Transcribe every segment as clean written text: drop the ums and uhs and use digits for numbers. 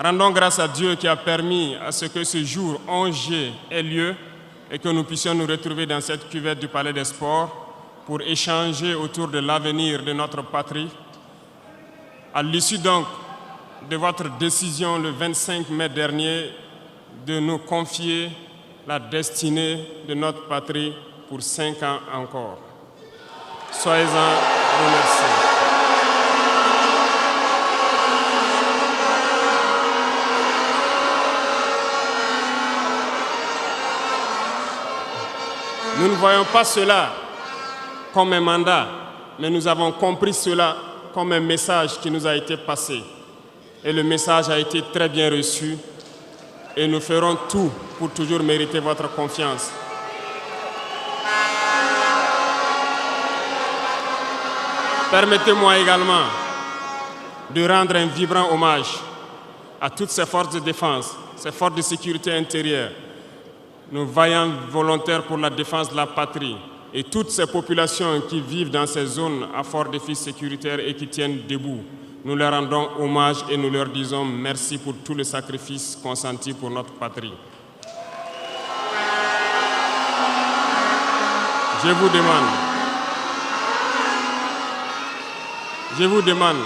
Rendons grâce à Dieu qui a permis à ce que ce jour 11 juillet ait lieu et que nous puissions nous retrouver dans cette cuvette du Palais des Sports pour échanger autour de l'avenir de notre patrie. À l'issue donc de votre décision le 25 mai dernier de nous confier la destinée de notre patrie pour 5 ans encore. Soyez-en remerciés. Nous ne voyons pas cela comme un mandat, mais nous avons compris cela comme un message qui nous a été passé. Et le message a été très bien reçu et nous ferons tout pour toujours mériter votre confiance. Permettez-moi également de rendre un vibrant hommage à toutes ces forces de défense, ces forces de sécurité intérieure, nos vaillants volontaires pour la défense de la patrie et toutes ces populations qui vivent dans ces zones à fort défi sécuritaire et qui tiennent debout. Nous leur rendons hommage et nous leur disons merci pour tout le sacrifice consenti pour notre patrie. Je vous demande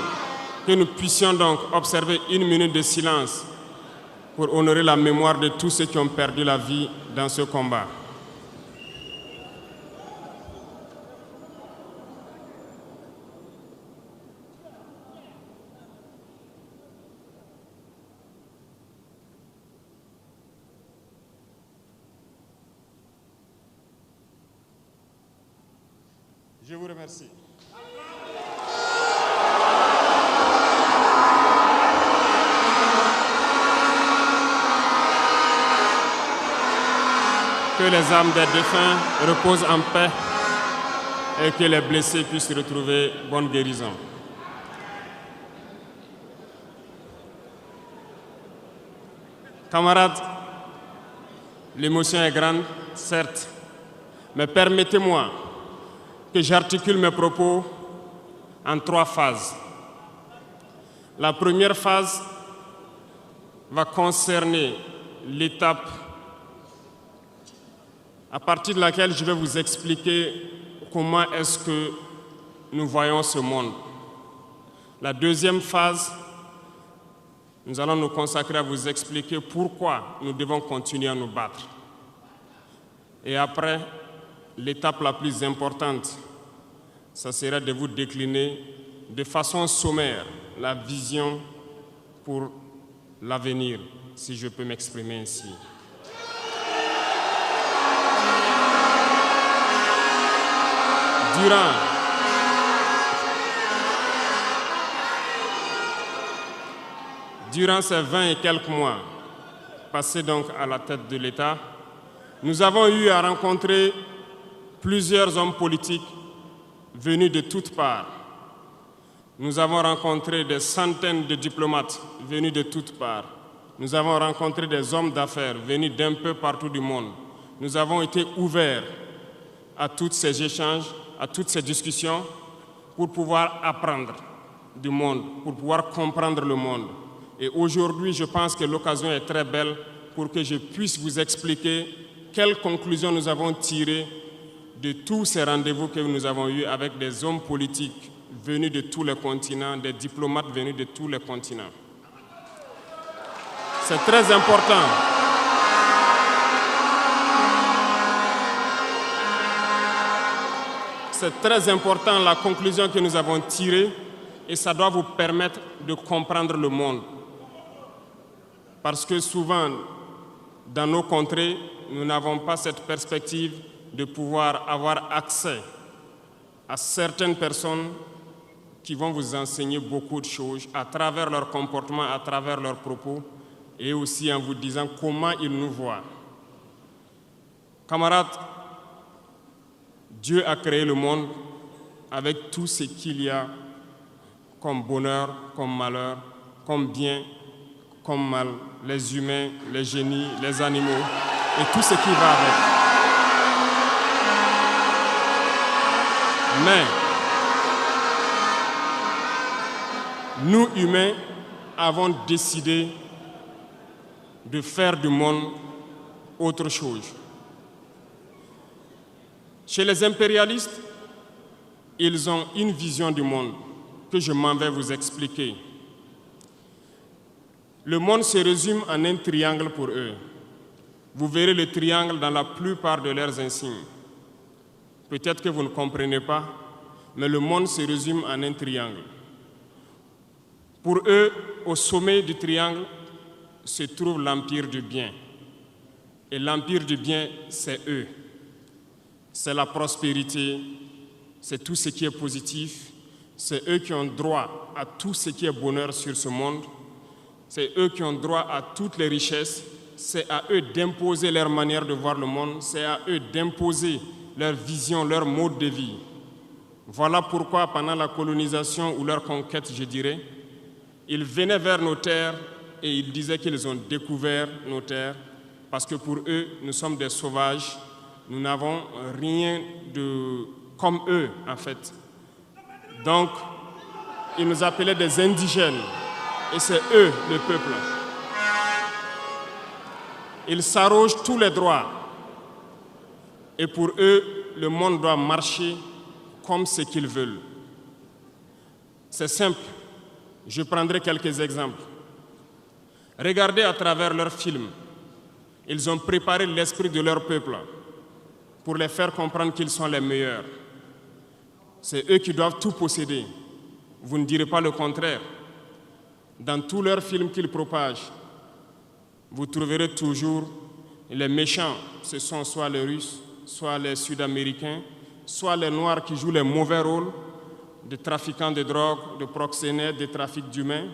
que nous puissions donc observer 1 minute de silence pour honorer la mémoire de tous ceux qui ont perdu la vie dans ce combat. Je vous remercie. Que les âmes des défunts reposent en paix et que les blessés puissent retrouver bonne guérison. Camarades, l'émotion est grande, certes, mais permettez-moi que j'articule mes propos en 3 phases. La première phase va concerner l'étape à partir de laquelle je vais vous expliquer comment est-ce que nous voyons ce monde. La deuxième phase, nous allons nous consacrer à vous expliquer pourquoi nous devons continuer à nous battre. Et après, l'étape la plus importante, ça sera de vous décliner de façon sommaire la vision pour l'avenir, si je peux m'exprimer ainsi. Durant ces 20 et quelques mois passés donc à la tête de l'État, nous avons eu à rencontrer plusieurs hommes politiques venus de toutes parts. Nous avons rencontré des centaines de diplomates venus de toutes parts. Nous avons rencontré des hommes d'affaires venus d'un peu partout du monde. Nous avons été ouverts à tous ces échanges, à toutes ces discussions pour pouvoir apprendre du monde, pour pouvoir comprendre le monde. Et aujourd'hui, je pense que l'occasion est très belle pour que je puisse vous expliquer quelles conclusions nous avons tirées de tous ces rendez-vous que nous avons eus avec des hommes politiques venus de tous les continents, des diplomates venus de tous les continents. C'est très important. C'est très important la conclusion que nous avons tirée et ça doit vous permettre de comprendre le monde. Parce que souvent, dans nos contrées, nous n'avons pas cette perspective de pouvoir avoir accès à certaines personnes qui vont vous enseigner beaucoup de choses à travers leur comportement, à travers leurs propos et aussi en vous disant comment ils nous voient. Camarades, Dieu a créé le monde avec tout ce qu'il y a comme bonheur, comme malheur, comme bien, comme mal, les humains, les génies, les animaux et tout ce qui va avec. nous, humains, avons décidé de faire du monde autre chose. Chez les impérialistes, ils ont une vision du monde que je m'en vais vous expliquer. Le monde se résume en un triangle pour eux. Vous verrez le triangle dans la plupart de leurs insignes. Peut-être que vous ne comprenez pas, mais le monde se résume en un triangle. Pour eux, au sommet du triangle se trouve l'empire du bien. Et l'empire du bien, c'est eux. C'est la prospérité, c'est tout ce qui est positif. C'est eux qui ont droit à tout ce qui est bonheur sur ce monde. C'est eux qui ont droit à toutes les richesses. C'est à eux d'imposer leur manière de voir le monde. C'est à eux d'imposer leur vision, leur mode de vie. Voilà pourquoi, pendant la colonisation ou leur conquête, je dirais, ils venaient vers nos terres et ils disaient qu'ils ont découvert nos terres parce que pour eux, nous sommes des sauvages. Nous n'avons rien de comme eux, en fait. Donc, ils nous appelaient des indigènes. Et c'est eux, le peuple. Ils s'arrogent tous les droits. Et pour eux, le monde doit marcher comme ce qu'ils veulent. C'est simple. Je prendrai quelques exemples. Regardez à travers leurs films. Ils ont préparé l'esprit de leur peuple pour les faire comprendre qu'ils sont les meilleurs. C'est eux qui doivent tout posséder. Vous ne direz pas le contraire. Dans tous leurs films qu'ils propagent, vous trouverez toujours les méchants. Ce sont soit les Russes, soit les Sud-Américains, soit les Noirs qui jouent les mauvais rôles de trafiquants de drogue, de proxénètes, de trafic d'humains,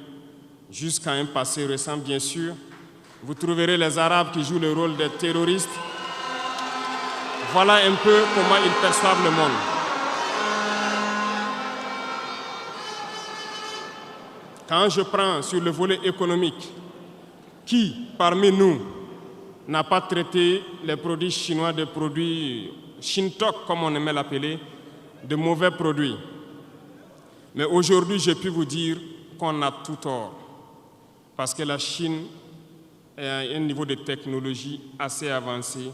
jusqu'à un passé récent, bien sûr. Vous trouverez les Arabes qui jouent le rôle des terroristes. Voilà un peu comment ils perçoivent le monde. Quand je prends sur le volet économique, qui parmi nous n'a pas traité les produits chinois de produits Shintok, comme on aimait l'appeler, de mauvais produits? Mais aujourd'hui, j'ai pu vous dire qu'on a tout tort, parce que la Chine est à un niveau de technologie assez avancé,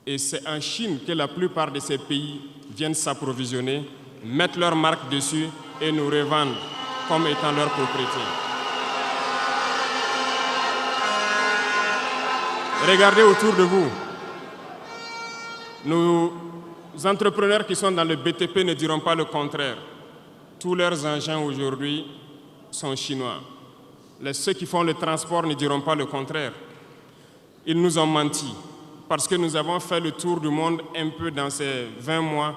et c'est en Chine que la plupart de ces pays viennent s'approvisionner, mettre leur marque dessus et nous revendent comme étant leur propriété. Regardez autour de vous. Nos entrepreneurs qui sont dans le BTP ne diront pas le contraire. Tous leurs engins aujourd'hui sont chinois. Ceux qui font le transport ne diront pas le contraire. Ils nous ont menti parce que nous avons fait le tour du monde un peu dans ces 20 mois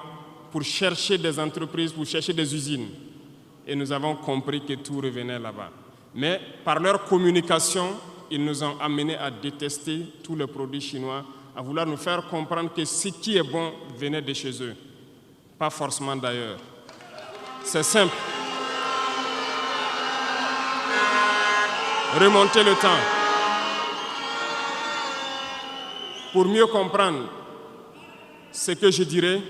pour chercher des entreprises, pour chercher des usines. Et nous avons compris que tout revenait là-bas. Mais par leur communication, ils nous ont amenés à détester tous les produits chinois, à vouloir nous faire comprendre que ce qui est bon venait de chez eux, pas forcément d'ailleurs. C'est simple. Remonter le temps. Pour mieux comprendre ce que je dirais,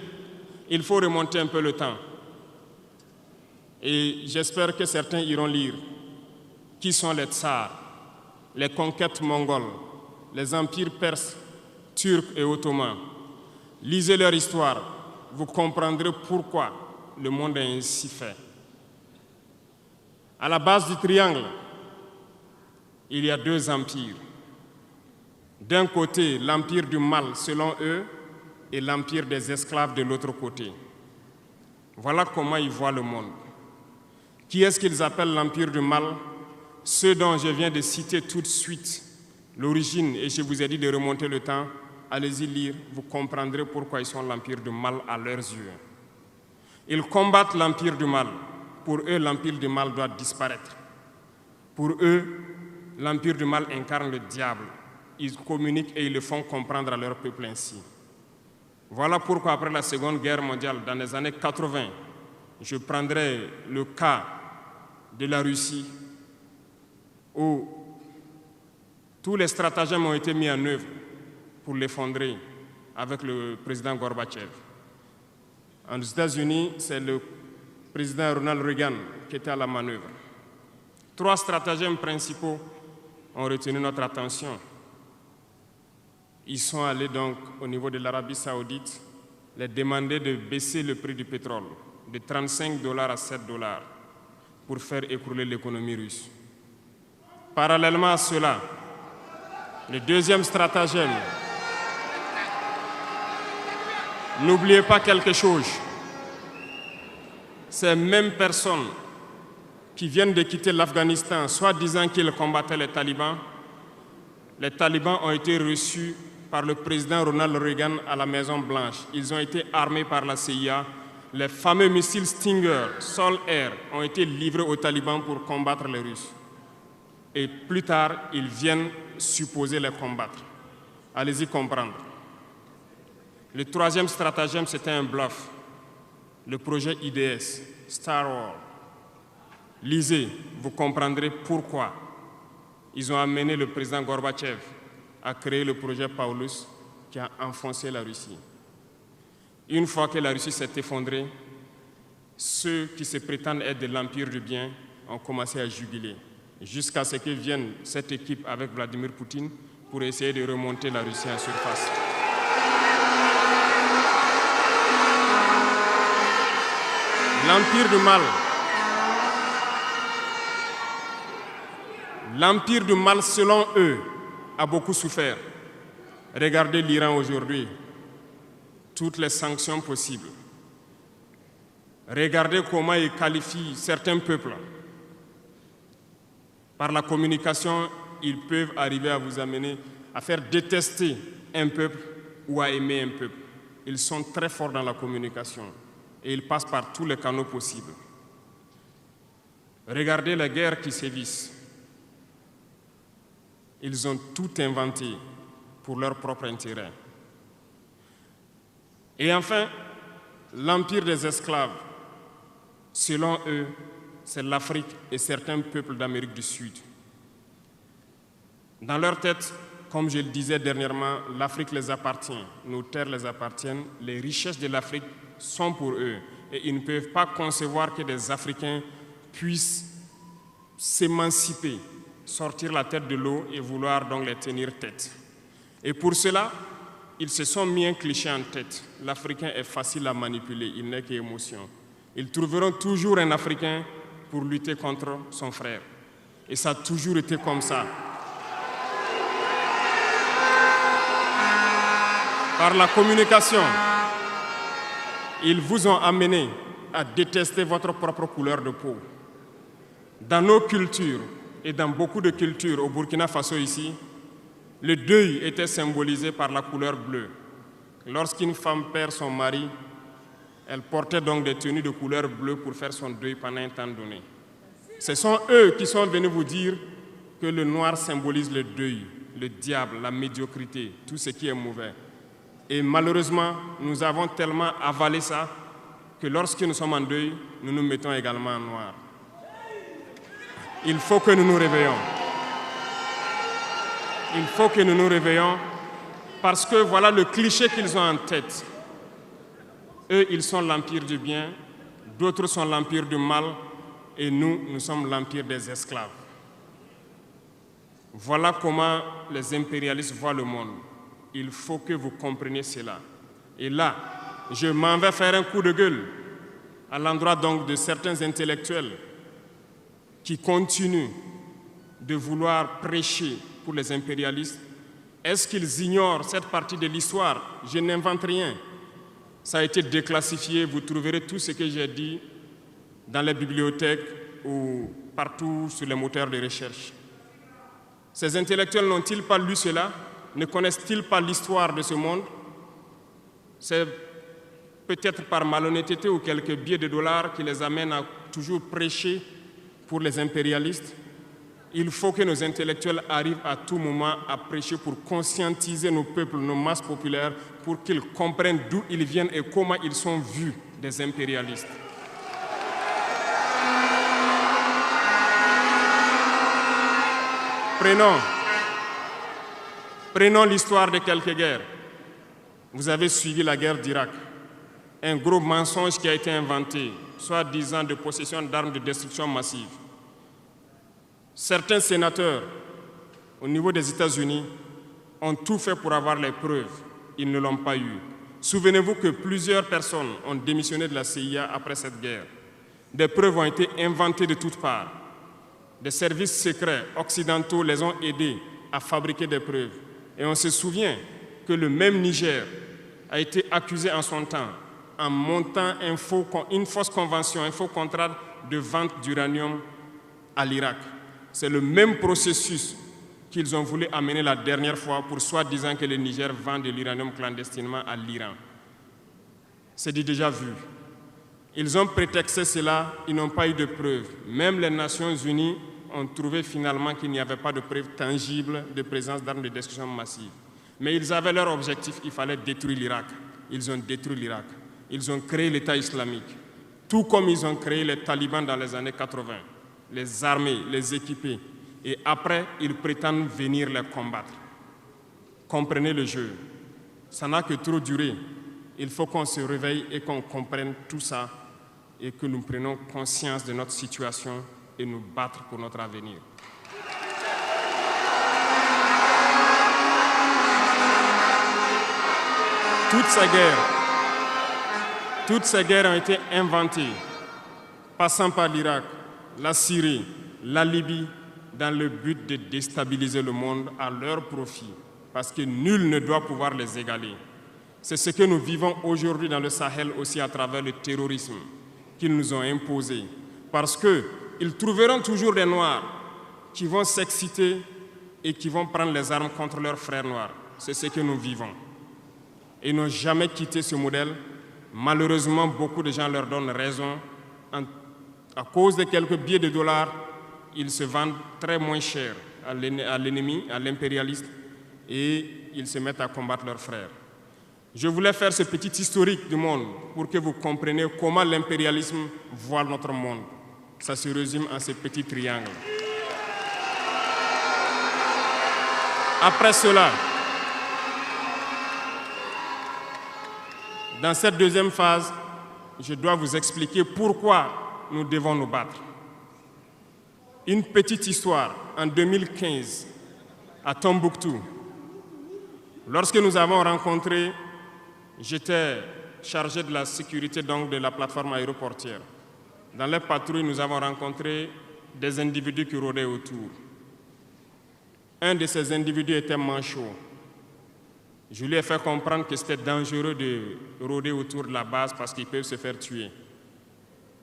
il faut remonter un peu le temps. Et j'espère que certains iront lire. Qui sont les tsars, les conquêtes mongoles, les empires perses, turcs et ottomans? Lisez leur histoire, vous comprendrez pourquoi le monde est ainsi fait. À la base du triangle, il y a deux empires. D'un côté, l'empire du mal, selon eux, et l'empire des esclaves de l'autre côté. Voilà comment ils voient le monde. Qui est-ce qu'ils appellent l'empire du mal? Ceux dont je viens de citer tout de suite l'origine, et je vous ai dit de remonter le temps, allez-y lire, vous comprendrez pourquoi ils sont l'empire du mal à leurs yeux. Ils combattent l'empire du mal. Pour eux, l'empire du mal doit disparaître. Pour eux, l'empire du mal incarne le diable. Ils communiquent et ils le font comprendre à leur peuple ainsi. Voilà pourquoi après la Seconde Guerre mondiale, dans les années 80, je prendrai le cas de la Russie où tous les stratagèmes ont été mis en œuvre pour l'effondrer avec le président Gorbatchev. Aux États-Unis, c'est le président Ronald Reagan qui était à la manœuvre. 3 stratagèmes principaux ont retenu notre attention. Ils sont allés donc au niveau de l'Arabie Saoudite les demander de baisser le prix du pétrole de 35 $ à 7 $ pour faire écrouler l'économie russe. Parallèlement à cela, le deuxième stratagème, n'oubliez pas quelque chose, ces mêmes personnes qui viennent de quitter l'Afghanistan, soit disant qu'ils combattaient les talibans ont été reçus par le président Ronald Reagan à la Maison-Blanche. Ils ont été armés par la CIA. Les fameux missiles Stinger, Sol-Air, ont été livrés aux talibans pour combattre les Russes. Et plus tard, ils viennent supposer les combattre. Allez-y comprendre. Le troisième stratagème, c'était un bluff. Le projet IDS, Star Wars. Lisez, vous comprendrez pourquoi ils ont amené le président Gorbatchev à créer le projet Paulus qui a enfoncé la Russie. Une fois que la Russie s'est effondrée, ceux qui se prétendent être de l'Empire du bien ont commencé à juguler, jusqu'à ce que vienne cette équipe avec Vladimir Poutine pour essayer de remonter la Russie en surface. L'Empire du mal, selon eux, a beaucoup souffert. Regardez l'Iran aujourd'hui, toutes les sanctions possibles. Regardez comment ils qualifient certains peuples. Par la communication, ils peuvent arriver à vous amener à faire détester un peuple ou à aimer un peuple. Ils sont très forts dans la communication et ils passent par tous les canaux possibles. Regardez les guerres qui sévissent. Ils ont tout inventé pour leur propre intérêt. Et enfin, l'empire des esclaves, selon eux, c'est l'Afrique et certains peuples d'Amérique du Sud. Dans leur tête, comme je le disais dernièrement, l'Afrique les appartient, nos terres les appartiennent, les richesses de l'Afrique sont pour eux. Et ils ne peuvent pas concevoir que des Africains puissent s'émanciper, sortir la tête de l'eau et vouloir donc les tenir tête. Et pour cela, ils se sont mis un cliché en tête. L'Africain est facile à manipuler, il n'est qu'émotion. Ils trouveront toujours un Africain pour lutter contre son frère. Et ça a toujours été comme ça. Par la communication, ils vous ont amené à détester votre propre couleur de peau. Dans nos cultures, et dans beaucoup de cultures au Burkina Faso ici, le deuil était symbolisé par la couleur bleue. Lorsqu'une femme perd son mari, elle portait donc des tenues de couleur bleue pour faire son deuil pendant un temps donné. Ce sont eux qui sont venus vous dire que le noir symbolise le deuil, le diable, la médiocrité, tout ce qui est mauvais. Et malheureusement, nous avons tellement avalé ça que lorsque nous sommes en deuil, nous nous mettons également en noir. Il faut que nous nous réveillons. Il faut que nous nous réveillons parce que voilà le cliché qu'ils ont en tête. Eux, ils sont l'empire du bien, d'autres sont l'empire du mal et nous sommes l'empire des esclaves. Voilà comment les impérialistes voient le monde. Il faut que vous compreniez cela. Et là, je m'en vais faire un coup de gueule à l'endroit donc de certains intellectuels qui continuent de vouloir prêcher pour les impérialistes. Est-ce qu'ils ignorent cette partie de l'histoire? Je n'invente rien. Ça a été déclassifié, vous trouverez tout ce que j'ai dit dans les bibliothèques ou partout sur les moteurs de recherche. Ces intellectuels n'ont-ils pas lu cela? Ne connaissent-ils pas l'histoire de ce monde? C'est peut-être par malhonnêteté ou quelques billets de dollars qui les amènent à toujours prêcher pour les impérialistes. Il faut que nos intellectuels arrivent à tout moment à prêcher pour conscientiser nos peuples, nos masses populaires, pour qu'ils comprennent d'où ils viennent et comment ils sont vus des impérialistes. Prenons l'histoire de quelques guerres. Vous avez suivi la guerre d'Irak. Un gros mensonge qui a été inventé, soi-disant de possession d'armes de destruction massive. Certains sénateurs, au niveau des États-Unis, ont tout fait pour avoir les preuves. Ils ne l'ont pas eu. Souvenez-vous que plusieurs personnes ont démissionné de la CIA après cette guerre. Des preuves ont été inventées de toutes parts. Des services secrets occidentaux les ont aidés à fabriquer des preuves. Et on se souvient que le même Niger a été accusé en son temps en montant une fausse convention, un faux contrat de vente d'uranium à l'Irak. C'est le même processus qu'ils ont voulu amener la dernière fois pour soi-disant que le Niger vend de l'uranium clandestinement à l'Iran. C'est du déjà vu. Ils ont prétexté cela, ils n'ont pas eu de preuves. Même les Nations Unies ont trouvé finalement qu'il n'y avait pas de preuves tangibles de présence d'armes de destruction massive. Mais ils avaient leur objectif, il fallait détruire l'Irak. Ils ont détruit l'Irak. Ils ont créé l'État islamique. Tout comme ils ont créé les talibans dans les années 80. Les armés, les équiper. Et après, ils prétendent venir les combattre. Comprenez le jeu. Ça n'a que trop duré. Il faut qu'on se réveille et qu'on comprenne tout ça et que nous prenions conscience de notre situation et nous battre pour notre avenir. Toutes ces guerres ont été inventées, passant par l'Irak, la Syrie, la Libye, dans le but de déstabiliser le monde à leur profit, parce que nul ne doit pouvoir les égaler. C'est ce que nous vivons aujourd'hui dans le Sahel aussi à travers le terrorisme qu'ils nous ont imposé, parce qu'ils trouveront toujours des Noirs qui vont s'exciter et qui vont prendre les armes contre leurs frères noirs. C'est ce que nous vivons. Ils n'ont jamais quitté ce modèle. Malheureusement, beaucoup de gens leur donnent raison. À cause de quelques billets de dollars, ils se vendent très moins cher à l'ennemi, à l'impérialiste, et ils se mettent à combattre leurs frères. Je voulais faire ce petit historique du monde pour que vous compreniez comment l'impérialisme voit notre monde. Ça se résume en ces petits triangles. Après cela, dans cette deuxième phase, je dois vous expliquer pourquoi nous devons nous battre. Une petite histoire. En 2015, à Tombouctou, lorsque nous avons rencontré, j'étais chargé de la sécurité donc, de la plateforme aéroportière. Dans les patrouilles, nous avons rencontré des individus qui rôdaient autour. Un de ces individus était manchot. Je lui ai fait comprendre que c'était dangereux de rôder autour de la base parce qu'ils peuvent se faire tuer.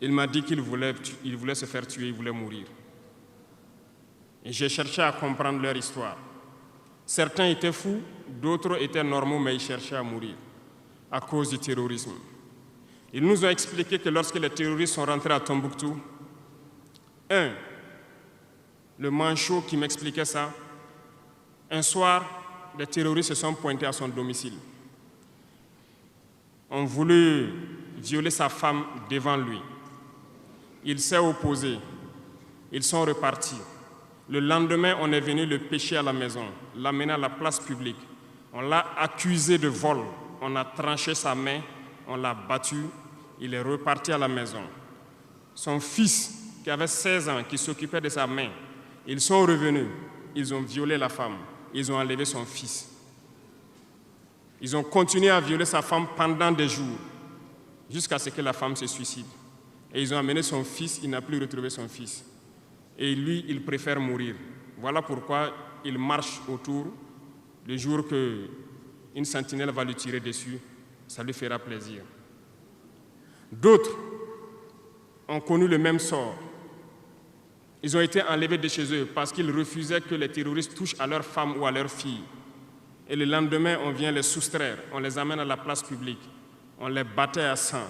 Il m'a dit qu'il voulait se faire tuer, il voulait mourir. Et j'ai cherché à comprendre leur histoire. Certains étaient fous, d'autres étaient normaux, mais ils cherchaient à mourir à cause du terrorisme. Ils nous ont expliqué que lorsque les terroristes sont rentrés à Tombouctou, le manchot qui m'expliquait ça, un soir, les terroristes se sont pointés à son domicile. On voulu violer sa femme devant lui. Il s'est opposé. Ils sont repartis. Le lendemain, on est venu le pêcher à la maison, l'amener à la place publique. On l'a accusé de vol. On a tranché sa main, on l'a battu. Il est reparti à la maison. Son fils, qui avait 16 ans, qui s'occupait de sa main, ils sont revenus. Ils ont violé la femme. Ils ont enlevé son fils. Ils ont continué à violer sa femme pendant des jours, jusqu'à ce que la femme se suicide. Et ils ont amené son fils, il n'a plus retrouvé son fils. Et lui, il préfère mourir. Voilà pourquoi il marche autour. Le jour qu'une sentinelle va lui tirer dessus, ça lui fera plaisir. D'autres ont connu le même sort. Ils ont été enlevés de chez eux parce qu'ils refusaient que les terroristes touchent à leurs femmes ou à leurs filles. Et le lendemain, on vient les soustraire, on les amène à la place publique, on les battait à sang.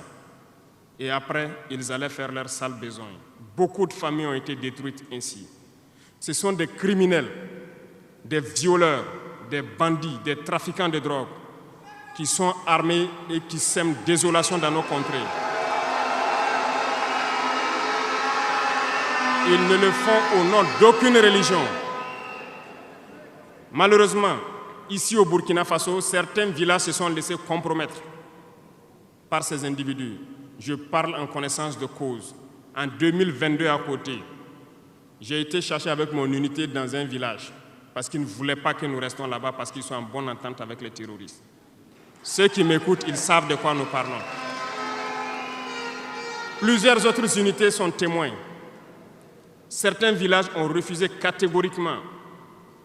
Et après, ils allaient faire leur sale besoin. Beaucoup de familles ont été détruites ainsi. Ce sont des criminels, des violeurs, des bandits, des trafiquants de drogue qui sont armés et qui sèment désolation dans nos contrées. Ils ne le font au nom d'aucune religion. Malheureusement, ici au Burkina Faso, certains villages se sont laissés compromettre par ces individus. Je parle en connaissance de cause. En 2022 à côté, J'ai été chercher avec mon unité dans un village parce qu'ils ne voulaient pas que nous restions là-bas parce qu'ils sont en bonne entente avec les terroristes. Ceux qui m'écoutent, ils savent de quoi nous parlons. Plusieurs autres unités sont témoins. Certains villages ont refusé catégoriquement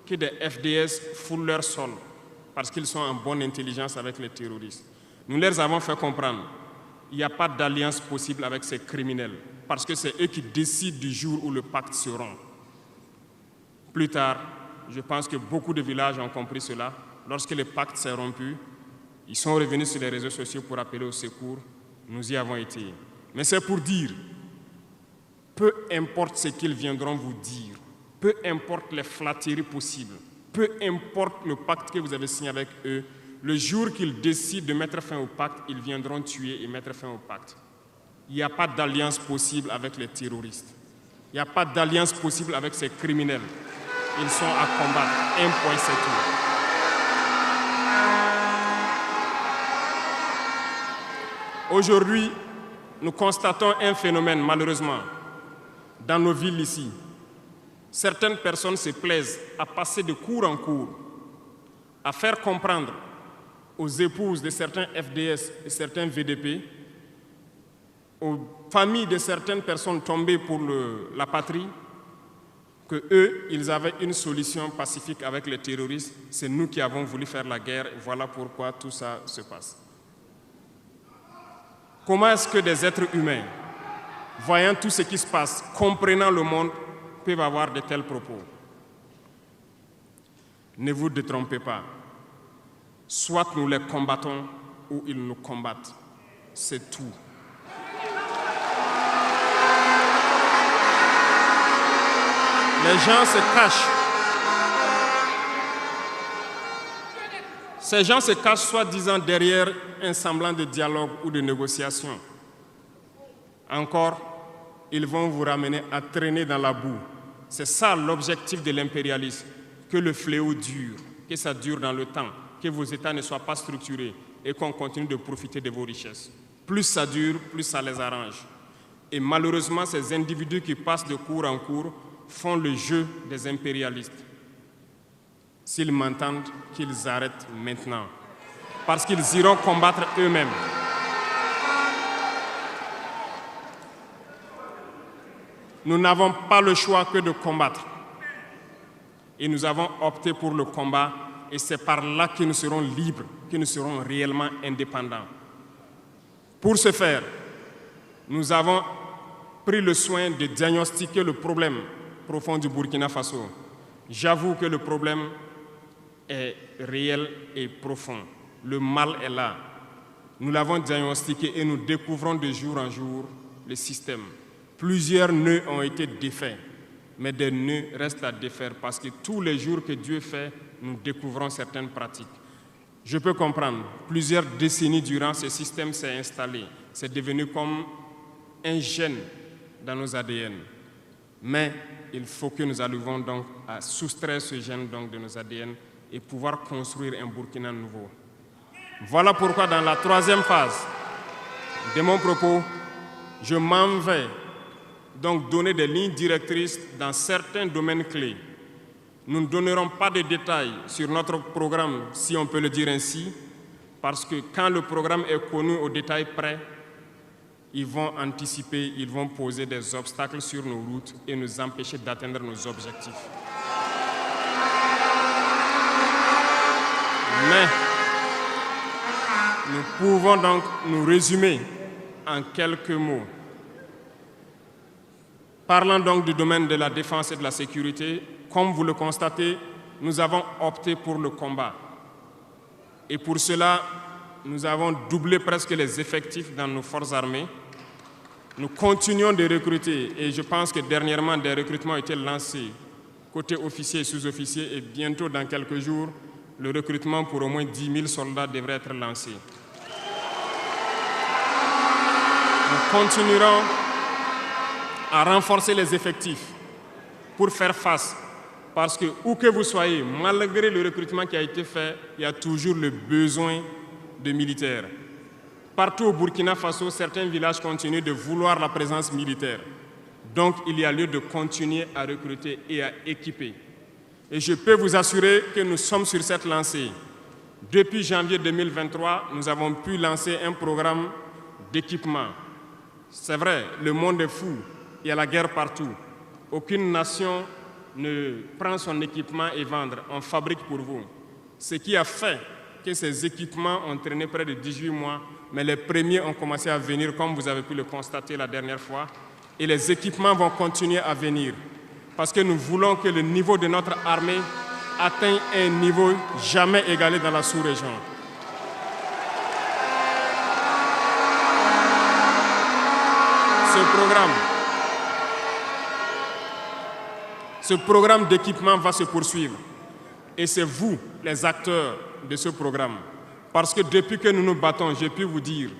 que des FDS foulent leur sol parce qu'ils sont en bonne intelligence avec les terroristes. Nous leur avons fait comprendre qu'il n'y a pas d'alliance possible avec ces criminels parce que c'est eux qui décident du jour où le pacte se rompt. Plus tard, je pense que beaucoup de villages ont compris cela. Lorsque le pacte s'est rompu, ils sont revenus sur les réseaux sociaux pour appeler au secours. Nous y avons été. Mais c'est pour dire, peu importe ce qu'ils viendront vous dire, peu importe les flatteries possibles, peu importe le pacte que vous avez signé avec eux, le jour qu'ils décident de mettre fin au pacte, ils viendront tuer et mettre fin au pacte. Il n'y a pas d'alliance possible avec les terroristes. Il n'y a pas d'alliance possible avec ces criminels. Ils sont à combattre. Un point, c'est tout. Aujourd'hui, nous constatons un phénomène, malheureusement, dans nos villes ici. Certaines personnes se plaisent à passer de cour en cour, à faire comprendre aux épouses de certains FDS et certains VDP, aux familles de certaines personnes tombées pour la patrie, qu'eux, ils avaient une solution pacifique avec les terroristes. C'est nous qui avons voulu faire la guerre, et voilà pourquoi tout ça se passe. Comment est-ce que des êtres humains, voyant tout ce qui se passe, comprenant le monde, peuvent avoir de tels propos? Ne vous détrompez pas. Soit nous les combattons ou ils nous combattent. C'est tout. Les gens se cachent. Ces gens se cachent soi-disant derrière un semblant de dialogue ou de négociation. Encore, ils vont vous ramener à traîner dans la boue. C'est ça l'objectif de l'impérialisme, que le fléau dure, que ça dure dans le temps, que vos États ne soient pas structurés et qu'on continue de profiter de vos richesses. Plus ça dure, plus ça les arrange. Et malheureusement, ces individus qui passent de cour en cour font le jeu des impérialistes. S'ils m'entendent, qu'ils arrêtent maintenant, parce qu'ils iront combattre eux-mêmes. Nous n'avons pas le choix que de combattre. Et nous avons opté pour le combat, et c'est par là que nous serons libres, que nous serons réellement indépendants. Pour ce faire, nous avons pris le soin de diagnostiquer le problème profond du Burkina Faso. J'avoue que le problème est réel et profond. Le mal est là. Nous l'avons diagnostiqué et nous découvrons de jour en jour le système. Plusieurs nœuds ont été défaits, mais des nœuds restent à défaire parce que tous les jours que Dieu fait, nous découvrons certaines pratiques. Je peux comprendre, plusieurs décennies durant, ce système s'est installé. C'est devenu comme un gène dans nos ADN. Mais il faut que nous arrivions donc à soustraire ce gène donc de nos ADN et pouvoir construire un Burkina nouveau. Voilà pourquoi dans la troisième phase de mon propos, je m'en vais donc donner des lignes directrices dans certains domaines clés. Nous ne donnerons pas de détails sur notre programme, si on peut le dire ainsi, parce que quand le programme est connu au détail près, ils vont anticiper, ils vont poser des obstacles sur nos routes et nous empêcher d'atteindre nos objectifs. Mais nous pouvons donc nous résumer en quelques mots. Parlant donc du domaine de la défense et de la sécurité, comme vous le constatez, nous avons opté pour le combat. Et pour cela, nous avons doublé presque les effectifs dans nos forces armées. Nous continuons de recruter et je pense que dernièrement, des recrutements ont été lancés côté officiers et sous-officiers et bientôt, dans quelques jours, le recrutement pour au moins 10 000 soldats devrait être lancé. Nous continuerons à renforcer les effectifs pour faire face. Parce que, où que vous soyez, malgré le recrutement qui a été fait, il y a toujours le besoin de militaires. Partout au Burkina Faso, certains villages continuent de vouloir la présence militaire. Donc, il y a lieu de continuer à recruter et à équiper. Et je peux vous assurer que nous sommes sur cette lancée. Depuis janvier 2023, nous avons pu lancer un programme d'équipement. C'est vrai, le monde est fou, il y a la guerre partout. Aucune nation ne prend son équipement et vendre, on fabrique pour vous. Ce qui a fait que ces équipements ont traîné près de 18 mois, mais les premiers ont commencé à venir, comme vous avez pu le constater la dernière fois, et les équipements vont continuer à venir, parce que nous voulons que le niveau de notre armée atteigne un niveau jamais égalé dans la sous-région. Ce programme d'équipement va se poursuivre. Et c'est vous, les acteurs de ce programme. Parce que depuis que nous nous battons, j'ai pu vous dire,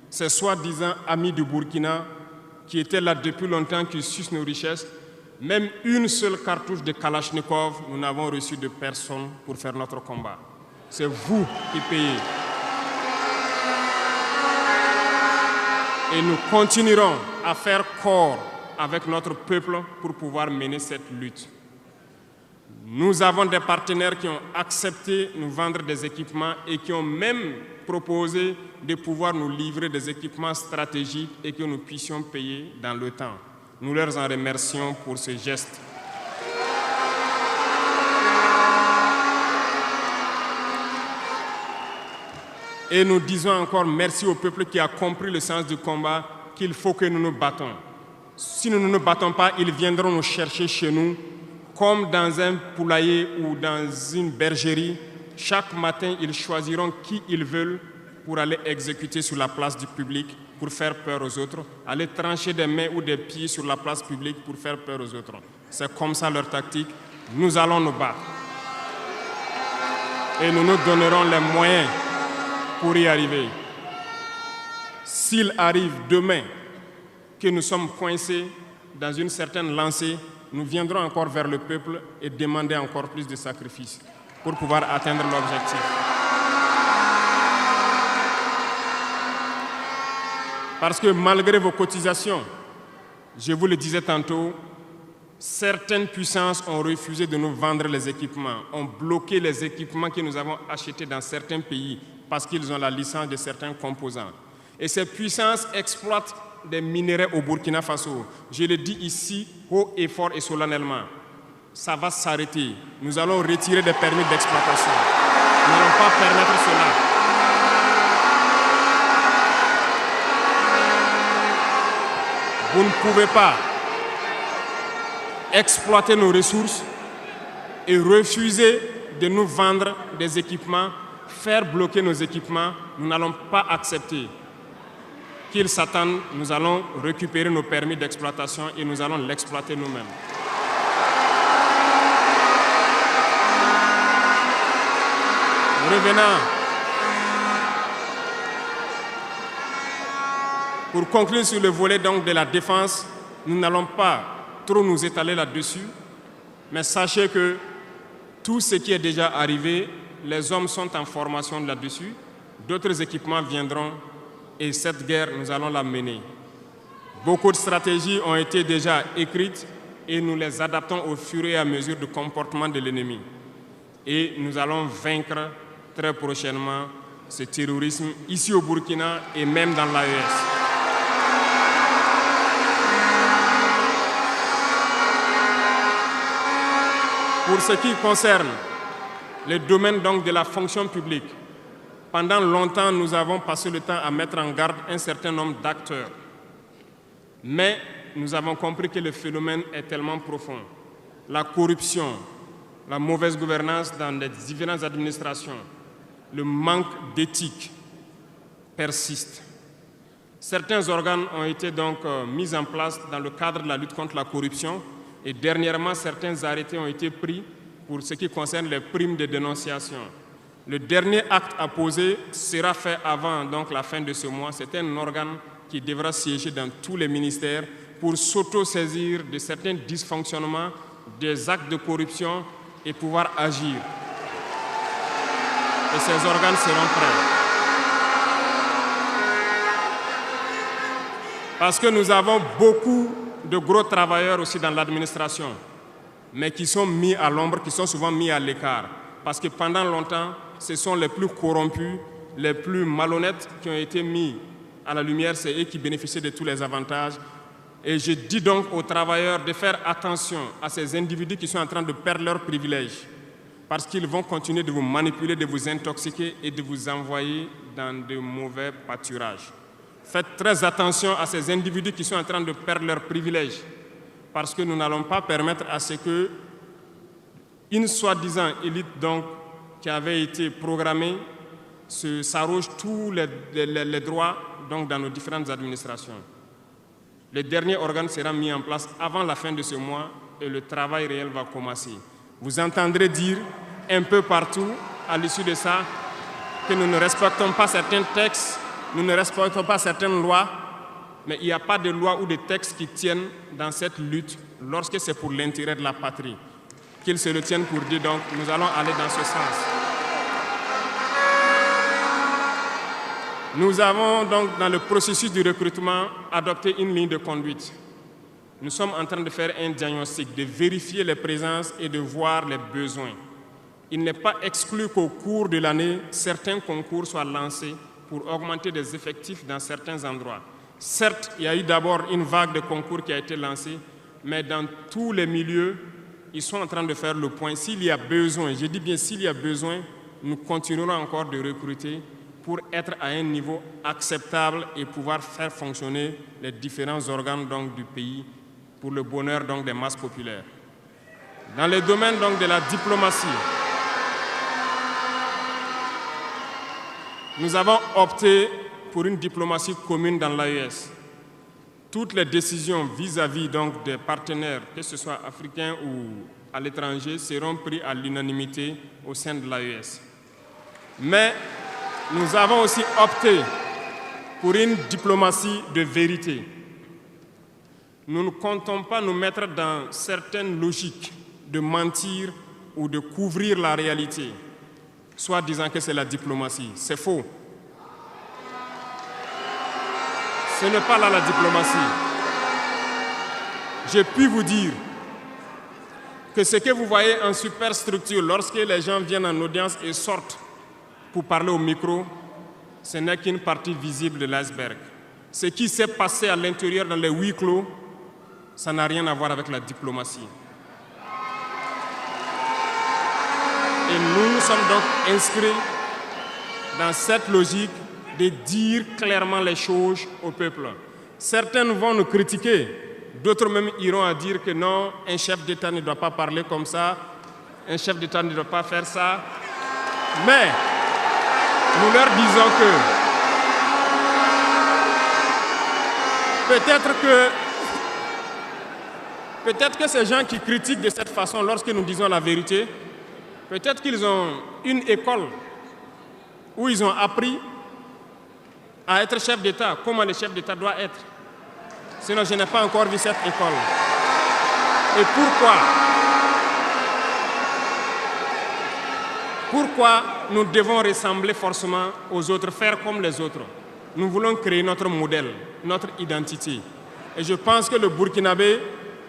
ces soi-disant amis du Burkina qui étaient là depuis longtemps, qui sucent nos richesses, même une seule cartouche de Kalachnikov, nous n'avons reçu de personne pour faire notre combat. C'est vous qui payez. Et nous continuerons à faire corps avec notre peuple pour pouvoir mener cette lutte. Nous avons des partenaires qui ont accepté de nous vendre des équipements et qui ont même proposé de pouvoir nous livrer des équipements stratégiques et que nous puissions payer dans le temps. Nous leur en remercions pour ce geste. Et nous disons encore merci au peuple qui a compris le sens du combat, qu'il faut que nous nous battons. Si nous ne nous battons pas, ils viendront nous chercher chez nous, comme dans un poulailler ou dans une bergerie. Chaque matin, ils choisiront qui ils veulent pour aller exécuter sur la place du public, pour faire peur aux autres, aller trancher des mains ou des pieds sur la place publique pour faire peur aux autres. C'est comme ça leur tactique. Nous allons nous battre. Et nous nous donnerons les moyens pour y arriver. S'il arrive demain que nous sommes coincés dans une certaine lancée, nous viendrons encore vers le peuple et demander encore plus de sacrifices pour pouvoir atteindre l'objectif. Parce que malgré vos cotisations, je vous le disais tantôt, certaines puissances ont refusé de nous vendre les équipements, ont bloqué les équipements que nous avons achetés dans certains pays parce qu'ils ont la licence de certains composants. Et ces puissances exploitent des minerais au Burkina Faso. Je le dis ici, haut et fort et solennellement. Ça va s'arrêter. Nous allons retirer des permis d'exploitation. Nous n'allons pas permettre cela. Vous ne pouvez pas exploiter nos ressources et refuser de nous vendre des équipements, faire bloquer nos équipements. Nous n'allons pas accepter. Qu'ils s'attendent, nous allons récupérer nos permis d'exploitation et nous allons l'exploiter nous-mêmes. Revenant. Pour conclure sur le volet donc de la défense, nous n'allons pas trop nous étaler là-dessus, mais sachez que tout ce qui est déjà arrivé, les hommes sont en formation là-dessus, d'autres équipements viendront. Et cette guerre, nous allons la mener. Beaucoup de stratégies ont été déjà écrites et nous les adaptons au fur et à mesure du comportement de l'ennemi. Et nous allons vaincre très prochainement ce terrorisme ici au Burkina et même dans l'AES. Pour ce qui concerne le domaine donc de la fonction publique, pendant longtemps, nous avons passé le temps à mettre en garde un certain nombre d'acteurs. Mais nous avons compris que le phénomène est tellement profond. La corruption, la mauvaise gouvernance dans les différentes administrations, le manque d'éthique persiste. Certains organes ont été donc mis en place dans le cadre de la lutte contre la corruption et dernièrement, certains arrêtés ont été pris pour ce qui concerne les primes de dénonciation. Le dernier acte à poser sera fait avant donc, la fin de ce mois. C'est un organe qui devra siéger dans tous les ministères pour s'auto-saisir de certains dysfonctionnements, des actes de corruption et pouvoir agir. Et ces organes seront prêts. Parce que nous avons beaucoup de gros travailleurs aussi dans l'administration, mais qui sont mis à l'ombre, qui sont souvent mis à l'écart. Parce que pendant longtemps, ce sont les plus corrompus, les plus malhonnêtes qui ont été mis à la lumière, c'est eux qui bénéficient de tous les avantages. Et je dis donc aux travailleurs de faire attention à ces individus qui sont en train de perdre leurs privilèges, parce qu'ils vont continuer de vous manipuler, de vous intoxiquer et de vous envoyer dans de mauvais pâturages. Faites très attention à ces individus qui sont en train de perdre leurs privilèges, parce que nous n'allons pas permettre à ce que une soi-disant élite donc, qui avait été programmée s'arroge tous les droits donc, dans nos différentes administrations. Le dernier organe sera mis en place avant la fin de ce mois et le travail réel va commencer. Vous entendrez dire un peu partout, à l'issue de ça, que nous ne respectons pas certains textes, nous ne respectons pas certaines lois, mais il n'y a pas de loi ou de textes qui tiennent dans cette lutte lorsque c'est pour l'intérêt de la patrie. Qu'ils se le tiennent pour dire, donc, nous allons aller dans ce sens. Nous avons donc, dans le processus du recrutement, adopté une ligne de conduite. Nous sommes en train de faire un diagnostic, de vérifier les présences et de voir les besoins. Il n'est pas exclu qu'au cours de l'année, certains concours soient lancés pour augmenter des effectifs dans certains endroits. Certes, il y a eu d'abord une vague de concours qui a été lancée, mais dans tous les milieux, ils sont en train de faire le point. S'il y a besoin, je dis bien s'il y a besoin, nous continuerons encore de recruter pour être à un niveau acceptable et pouvoir faire fonctionner les différents organes donc, du pays pour le bonheur donc, des masses populaires. Dans le domaine donc, de la diplomatie, nous avons opté pour une diplomatie commune dans l'AES. Toutes les décisions vis-à-vis donc, des partenaires, que ce soit africains ou à l'étranger, seront prises à l'unanimité au sein de l'AES. Mais nous avons aussi opté pour une diplomatie de vérité. Nous ne comptons pas nous mettre dans certaines logiques de mentir ou de couvrir la réalité, soit disant que c'est la diplomatie. C'est faux. Ce n'est pas là la diplomatie. Je puis vous dire que ce que vous voyez en superstructure, lorsque les gens viennent en audience et sortent pour parler au micro, ce n'est qu'une partie visible de l'iceberg. Ce qui s'est passé à l'intérieur dans les huis clos, ça n'a rien à voir avec la diplomatie. Et nous sommes donc inscrits dans cette logique de dire clairement les choses au peuple. Certains vont nous critiquer, d'autres même iront à dire que non, un chef d'État ne doit pas parler comme ça, un chef d'État ne doit pas faire ça. Mais nous leur disons que peut-être que ces gens qui critiquent de cette façon, lorsque nous disons la vérité, peut-être qu'ils ont une école où ils ont appris à être chef d'État, comment le chef d'État doit être. Sinon, je n'ai pas encore vu cette école. Et pourquoi nous devons ressembler forcément aux autres, faire comme les autres? Nous voulons créer notre modèle, notre identité. Et je pense que le Burkinabé,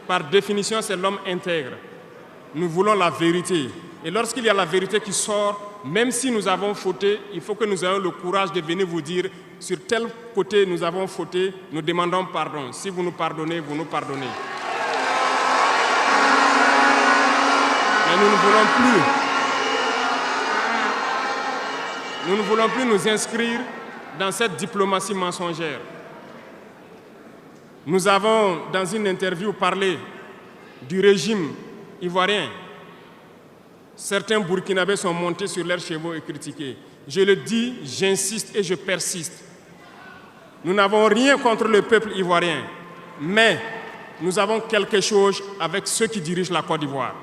par définition, c'est l'homme intègre. Nous voulons la vérité. Et lorsqu'il y a la vérité qui sort, même si nous avons fauté, il faut que nous ayons le courage de venir vous dire sur tel côté nous avons fauté, nous demandons pardon. Si vous nous pardonnez, vous nous pardonnez. Mais nous ne voulons plus nous inscrire dans cette diplomatie mensongère. Nous avons, dans une interview, parlé du régime ivoirien. Certains Burkinabés sont montés sur leurs chevaux et critiqués. Je le dis, j'insiste et je persiste. Nous n'avons rien contre le peuple ivoirien, mais nous avons quelque chose avec ceux qui dirigent la Côte d'Ivoire.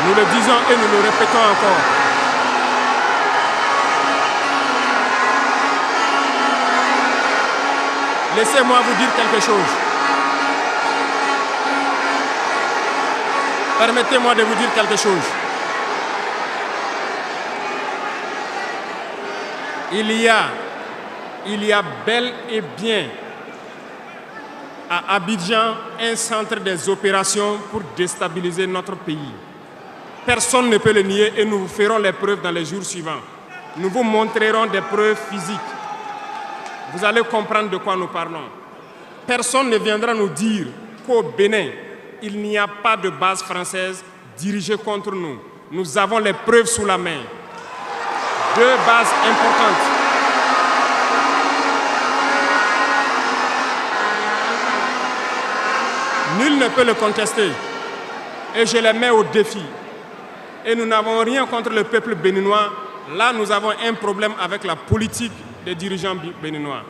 Nous le disons et nous le répétons encore. Laissez-moi vous dire quelque chose. Permettez-moi de vous dire quelque chose. Il y a il y a bel et bien à Abidjan un centre des opérations pour déstabiliser notre pays. Personne ne peut le nier et nous vous ferons les preuves dans les jours suivants. Nous vous montrerons des preuves physiques. Vous allez comprendre de quoi nous parlons. Personne ne viendra nous dire qu'au Bénin, il n'y a pas de base française dirigée contre nous. Nous avons les preuves sous la main. 2 bases importantes. Nul ne peut le contester. Et je les mets au défi. Et nous n'avons rien contre le peuple béninois. Là, nous avons un problème avec la politique des dirigeants béninois.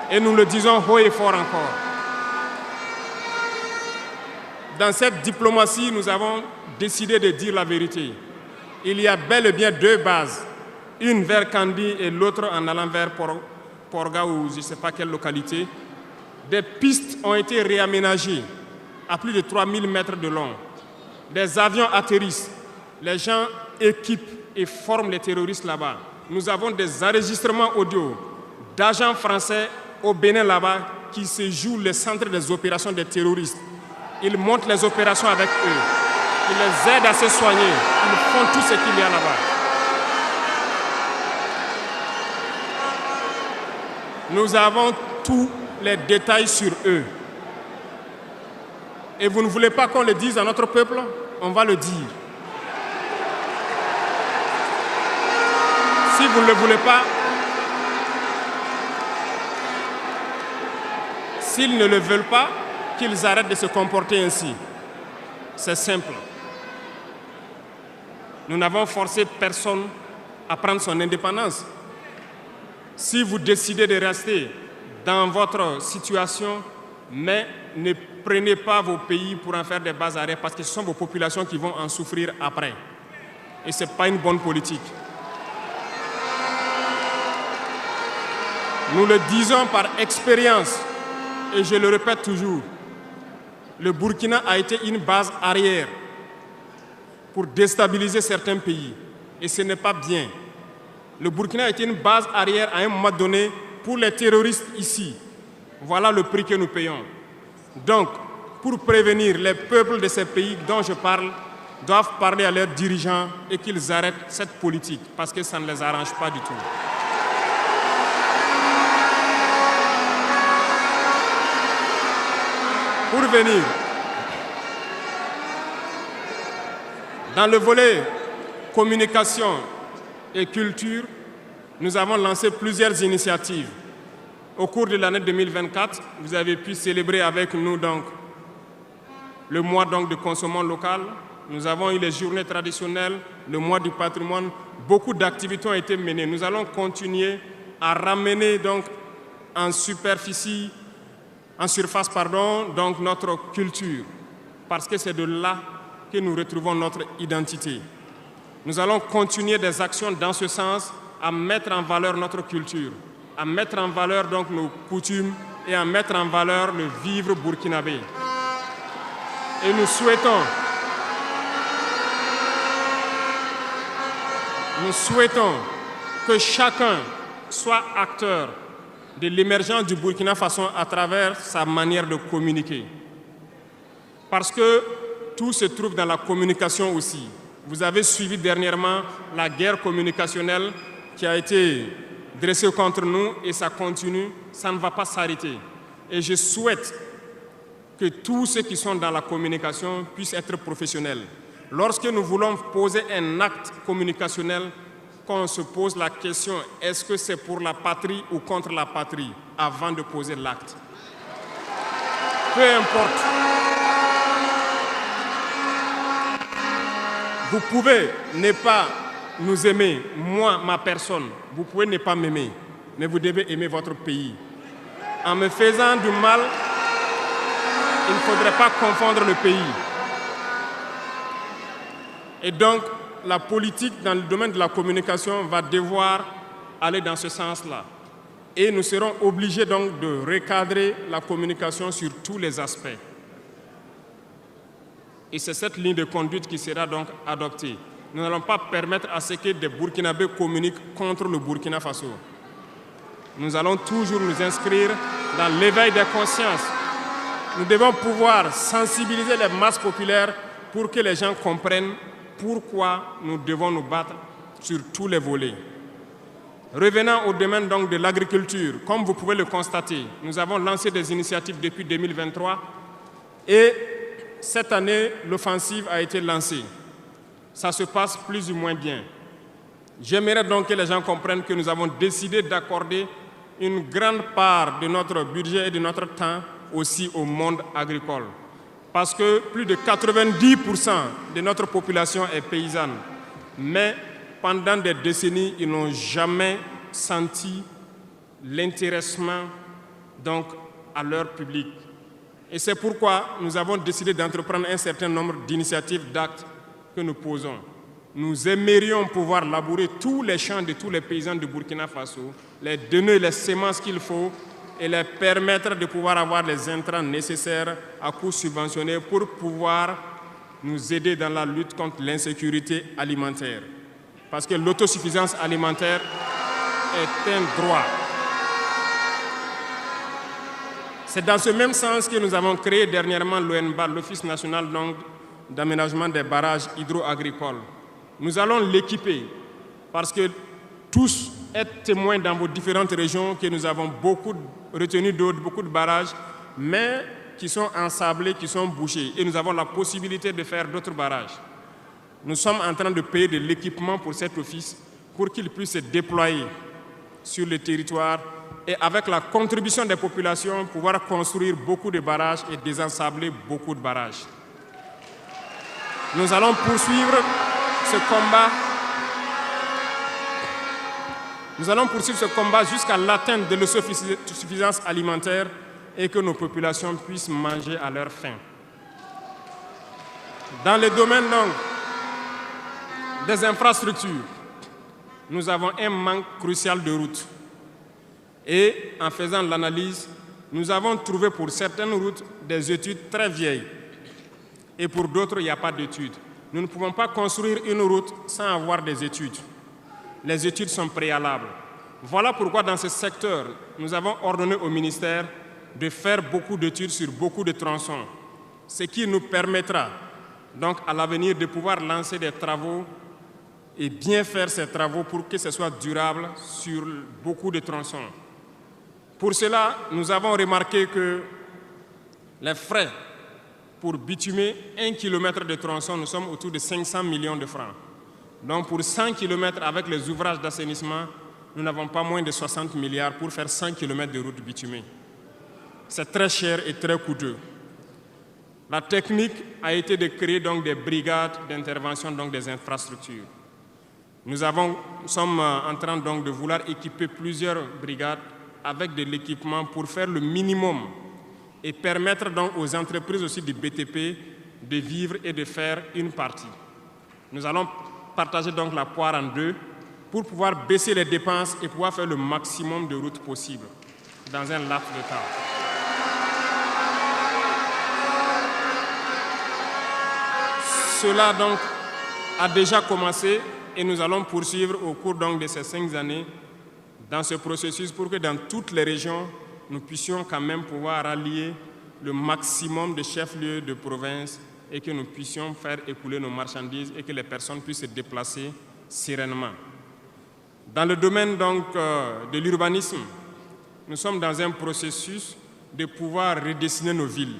Et nous le disons haut et fort encore. Dans cette diplomatie, nous avons décidé de dire la vérité. Il y a bel et bien 2 bases. Une vers Kandi et l'autre en allant vers Porga ou je ne sais pas quelle localité. Des pistes ont été réaménagées à plus de 3000 mètres de long. Des avions atterrissent. Les gens équipent et forment les terroristes là-bas. Nous avons des enregistrements audio d'agents français au Bénin là-bas qui se jouent le centre des opérations des terroristes. Ils montent les opérations avec eux. Ils les aident à se soigner. Ils font tout ce qu'il y a là-bas. Nous avons tous les détails sur eux. Et vous ne voulez pas qu'on le dise à notre peuple? On va le dire. Si vous ne le voulez pas, s'ils ne le veulent pas, qu'ils arrêtent de se comporter ainsi. C'est simple. Nous n'avons forcé personne à prendre son indépendance. Si vous décidez de rester dans votre situation, mais ne prenez pas vos pays pour en faire des bases arrêts parce que ce sont vos populations qui vont en souffrir après. Et ce n'est pas une bonne politique. Nous le disons par expérience, et je le répète toujours, le Burkina a été une base arrière pour déstabiliser certains pays. Et ce n'est pas bien. Le Burkina a été une base arrière à un moment donné pour les terroristes ici. Voilà le prix que nous payons. Donc, pour prévenir les peuples de ces pays dont je parle, doivent parler à leurs dirigeants et qu'ils arrêtent cette politique parce que ça ne les arrange pas du tout. Pour venir, dans le volet communication et culture, nous avons lancé plusieurs initiatives. Au cours de l'année 2024, vous avez pu célébrer avec nous donc, le mois donc, de consommation locale. Nous avons eu les journées traditionnelles, le mois du patrimoine. Beaucoup d'activités ont été menées. Nous allons continuer à ramener donc, en surface, donc notre culture, parce que c'est de là que nous retrouvons notre identité. Nous allons continuer des actions dans ce sens, à mettre en valeur notre culture, à mettre en valeur donc nos coutumes et à mettre en valeur le vivre burkinabé. Et nous souhaitons que chacun soit acteur de l'émergence du Burkina Faso à travers sa manière de communiquer. Parce que tout se trouve dans la communication aussi. Vous avez suivi dernièrement la guerre communicationnelle qui a été dressée contre nous et ça continue, ça ne va pas s'arrêter. Et je souhaite que tous ceux qui sont dans la communication puissent être professionnels. Lorsque nous voulons poser un acte communicationnel, qu'on se pose la question, est-ce que c'est pour la patrie ou contre la patrie, avant de poser l'acte. Peu importe. Vous pouvez ne pas nous aimer, moi, ma personne. Vous pouvez ne pas m'aimer, mais vous devez aimer votre pays. En me faisant du mal, il ne faudrait pas confondre le pays. Et donc, la politique dans le domaine de la communication va devoir aller dans ce sens-là. Et nous serons obligés donc de recadrer la communication sur tous les aspects. Et c'est cette ligne de conduite qui sera donc adoptée. Nous n'allons pas permettre à ce que des Burkinabés communiquent contre le Burkina Faso. nous allons toujours nous inscrire dans l'éveil des consciences. Nous devons pouvoir sensibiliser les masses populaires pour que les gens comprennent pourquoi nous devons nous battre sur tous les volets. Revenant au domaine donc de l'agriculture, comme vous pouvez le constater, nous avons lancé des initiatives depuis 2023 et cette année, l'offensive a été lancée. Ça se passe plus ou moins bien. J'aimerais donc que les gens comprennent que nous avons décidé d'accorder une grande part de notre budget et de notre temps aussi au monde agricole. Parce que plus de 90% de notre population est paysanne. Mais pendant des décennies, ils n'ont jamais senti l'intéressement donc, à leur public. Et c'est pourquoi nous avons décidé d'entreprendre un certain nombre d'initiatives, d'actes que nous posons. Nous aimerions pouvoir labourer tous les champs de tous les paysans de Burkina Faso, les donner les semences qu'il faut et les permettre de pouvoir avoir les intrants nécessaires à coût subventionné pour pouvoir nous aider dans la lutte contre l'insécurité alimentaire. Parce que l'autosuffisance alimentaire est un droit. C'est dans ce même sens que nous avons créé dernièrement l'ONBA, l'Office national d'aménagement des barrages hydro-agricoles. Nous allons l'équiper parce que tous êtes témoins dans vos différentes régions que nous avons beaucoup de retenues d'eau, beaucoup de barrages, mais qui sont ensablés, qui sont bouchés. Et nous avons la possibilité de faire d'autres barrages. Nous sommes en train de payer de l'équipement pour cet office pour qu'il puisse se déployer sur le territoire et avec la contribution des populations, pouvoir construire beaucoup de barrages et désensabler beaucoup de barrages. Nous allons poursuivre ce combat. Nous allons poursuivre ce combat jusqu'à l'atteinte de l'autosuffisance alimentaire et que nos populations puissent manger à leur faim. Dans le domaine des infrastructures, nous avons un manque crucial de routes. Et en faisant l'analyse, nous avons trouvé pour certaines routes des études très vieilles. Et pour d'autres, il n'y a pas d'études. Nous ne pouvons pas construire une route sans avoir des études. Les études sont préalables. Voilà pourquoi dans ce secteur, nous avons ordonné au ministère de faire beaucoup d'études sur beaucoup de tronçons, ce qui nous permettra donc à l'avenir de pouvoir lancer des travaux et bien faire ces travaux pour que ce soit durable sur beaucoup de tronçons. Pour cela, nous avons remarqué que les frais pour bitumer 1 km de tronçon, nous sommes autour de 500 millions de francs. Donc pour 100 km avec les ouvrages d'assainissement, nous n'avons pas moins de 60 milliards pour faire 100 km de route bitumée. C'est très cher et très coûteux. La technique a été de créer donc des brigades d'intervention, donc des infrastructures. Nous sommes en train donc de vouloir équiper plusieurs brigades avec de l'équipement pour faire le minimum et permettre donc aux entreprises aussi du BTP de vivre et de faire une partie. Nous allons partager donc la poire en deux pour pouvoir baisser les dépenses et pouvoir faire le maximum de routes possibles dans un laps de temps. Cela donc a déjà commencé et nous allons poursuivre au cours donc de ces 5 années dans ce processus pour que dans toutes les régions, nous puissions quand même pouvoir rallier le maximum de chefs-lieux de province et que nous puissions faire écouler nos marchandises et que les personnes puissent se déplacer sereinement. Dans le domaine donc, de l'urbanisme, nous sommes dans un processus de pouvoir redessiner nos villes.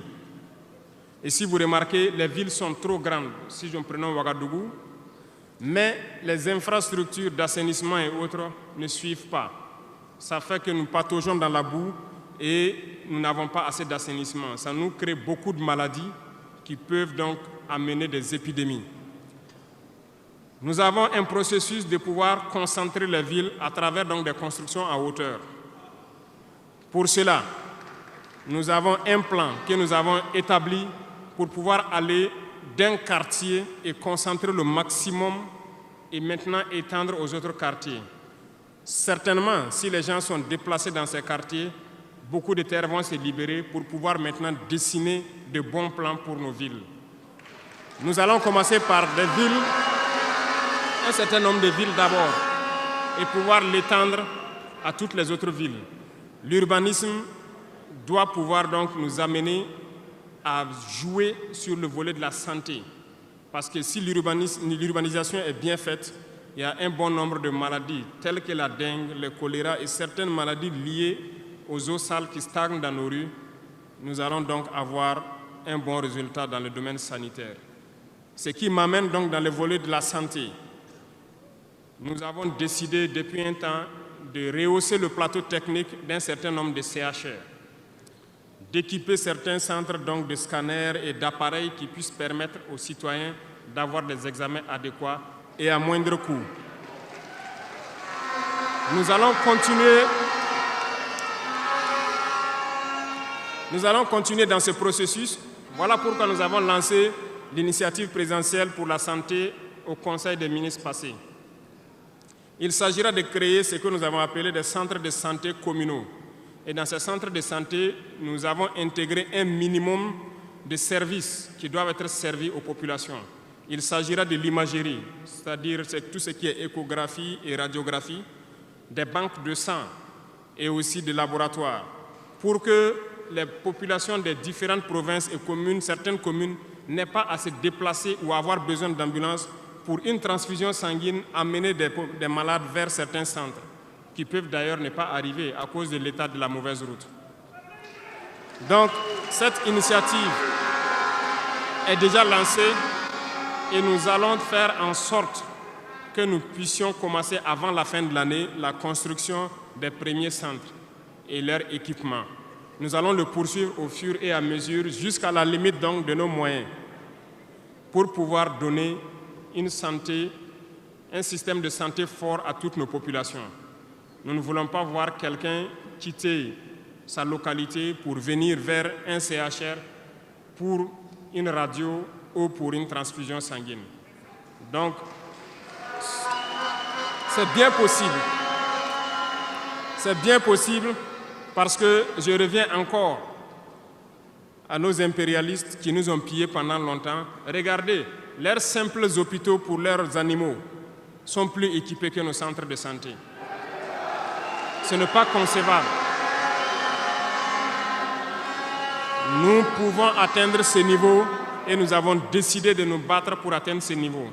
Et si vous remarquez, les villes sont trop grandes, si je prends Ouagadougou, mais les infrastructures d'assainissement et autres ne suivent pas. Ça fait que nous pataugeons dans la boue et nous n'avons pas assez d'assainissement. Ça nous crée beaucoup de maladies qui peuvent donc amener des épidémies. Nous avons un processus de pouvoir concentrer les villes à travers donc des constructions à hauteur. Pour cela, nous avons un plan que nous avons établi pour pouvoir aller d'un quartier et concentrer le maximum et maintenant étendre aux autres quartiers. Certainement, si les gens sont déplacés dans ces quartiers, beaucoup de terres vont se libérer pour pouvoir maintenant dessiner de bons plans pour nos villes. Nous allons commencer par des villes, un certain nombre de villes d'abord, et pouvoir l'étendre à toutes les autres villes. L'urbanisme doit pouvoir donc nous amener à jouer sur le volet de la santé. Parce que si l'urbanisation est bien faite, il y a un bon nombre de maladies telles que la dengue, le choléra et certaines maladies liées aux eaux sales qui stagnent dans nos rues. Nous allons donc avoir un bon résultat dans le domaine sanitaire. Ce qui m'amène donc dans le volet de la santé. Nous avons décidé depuis un temps de rehausser le plateau technique d'un certain nombre de CHR, d'équiper certains centres donc de scanners et d'appareils qui puissent permettre aux citoyens d'avoir des examens adéquats et à moindre coût. Nous allons continuer dans ce processus. Voilà pourquoi nous avons lancé l'initiative présidentielle pour la santé au Conseil des ministres passé. Il s'agira de créer ce que nous avons appelé des centres de santé communaux. Et dans ces centres de santé, nous avons intégré un minimum de services qui doivent être servis aux populations. Il s'agira de l'imagerie, c'est-à-dire tout ce qui est échographie et radiographie, des banques de sang et aussi des laboratoires, pour que les populations des différentes provinces et communes, certaines communes, n'aient pas à se déplacer ou avoir besoin d'ambulance pour une transfusion sanguine, amener des malades vers certains centres, qui peuvent d'ailleurs ne pas arriver à cause de l'état de la mauvaise route. Donc, cette initiative est déjà lancée et nous allons faire en sorte que nous puissions commencer avant la fin de l'année la construction des premiers centres et leur équipement. Nous allons le poursuivre au fur et à mesure jusqu'à la limite donc de nos moyens pour pouvoir donner une santé, un système de santé fort à toutes nos populations. Nous ne voulons pas voir quelqu'un quitter sa localité pour venir vers un CHR pour une radio ou pour une transfusion sanguine. Donc, c'est bien possible. C'est bien possible parce que je reviens encore à nos impérialistes qui nous ont pillés pendant longtemps. Regardez, leurs simples hôpitaux pour leurs animaux sont plus équipés que nos centres de santé. Ce n'est pas concevable. Nous pouvons atteindre ce niveau et nous avons décidé de nous battre pour atteindre ce niveau.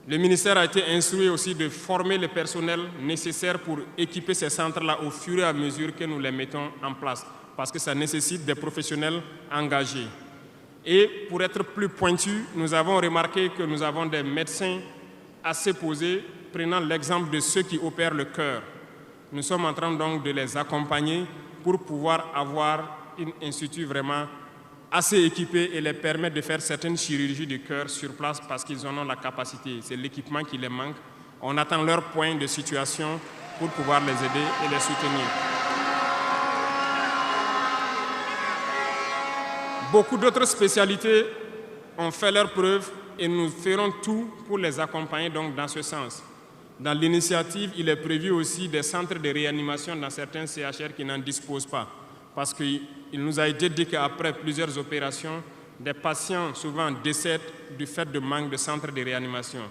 Le ministère a été instruit aussi de former le personnel nécessaire pour équiper ces centres-là au fur et à mesure que nous les mettons en place, parce que ça nécessite des professionnels engagés. Et pour être plus pointu, nous avons remarqué que nous avons des médecins assez posés, prenant l'exemple de ceux qui opèrent le cœur. Nous sommes en train donc de les accompagner pour pouvoir avoir un institut vraiment assez équipé et les permettre de faire certaines chirurgies du cœur sur place parce qu'ils en ont la capacité. C'est l'équipement qui les manque. On attend leur point de situation pour pouvoir les aider et les soutenir. Beaucoup d'autres spécialités ont fait leurs preuves et nous ferons tout pour les accompagner donc dans ce sens. Dans l'initiative, il est prévu aussi des centres de réanimation dans certains CHR qui n'en disposent pas. Parce qu'il nous a été dit qu'après plusieurs opérations, des patients souvent décèdent du fait de manque de centres de réanimation.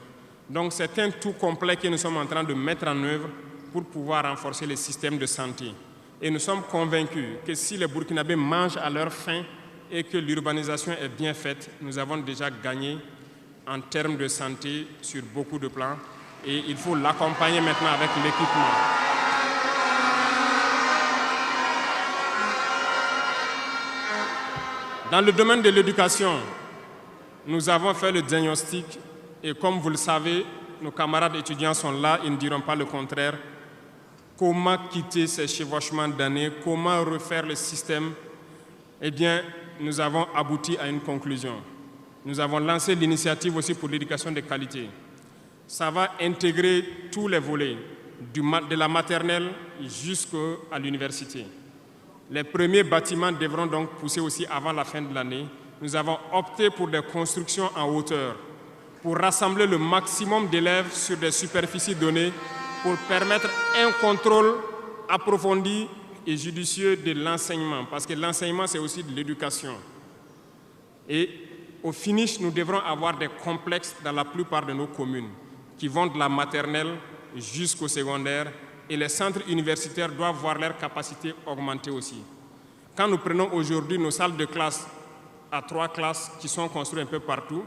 Donc c'est un tout complet que nous sommes en train de mettre en œuvre pour pouvoir renforcer le système de santé. Et nous sommes convaincus que si les Burkinabés mangent à leur faim et que l'urbanisation est bien faite, nous avons déjà gagné en termes de santé sur beaucoup de plans. Et il faut l'accompagner maintenant avec l'équipement. Dans le domaine de l'éducation, nous avons fait le diagnostic et comme vous le savez, nos camarades étudiants sont là, ils ne diront pas le contraire. Comment quitter ces chevauchements d'années, comment refaire le système? Eh bien, nous avons abouti à une conclusion. Nous avons lancé l'initiative aussi pour l'éducation de qualité. Ça va intégrer tous les volets, de la maternelle jusqu'à l'université. Les premiers bâtiments devront donc pousser aussi avant la fin de l'année. Nous avons opté pour des constructions en hauteur, pour rassembler le maximum d'élèves sur des superficies données, pour permettre un contrôle approfondi et judicieux de l'enseignement, parce que l'enseignement, c'est aussi de l'éducation. Et au finish, nous devrons avoir des complexes dans la plupart de nos communes, qui vont de la maternelle jusqu'au secondaire, et les centres universitaires doivent voir leur capacité augmenter aussi. Quand nous prenons aujourd'hui nos salles de classe à 3 classes qui sont construites un peu partout,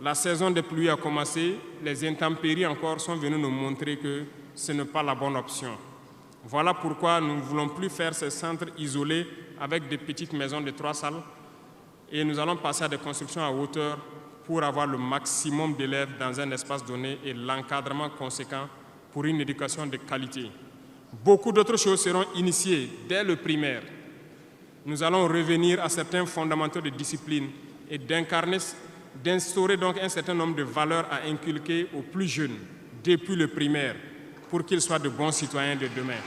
la saison des pluies a commencé, les intempéries encore sont venues nous montrer que ce n'est pas la bonne option. Voilà pourquoi nous ne voulons plus faire ces centres isolés avec des petites maisons de 3 salles et nous allons passer à des constructions à hauteur pour avoir le maximum d'élèves dans un espace donné et l'encadrement conséquent pour une éducation de qualité. Beaucoup d'autres choses seront initiées dès le primaire. Nous allons revenir à certains fondamentaux de discipline et d'instaurer donc un certain nombre de valeurs à inculquer aux plus jeunes depuis le primaire pour qu'ils soient de bons citoyens de demain.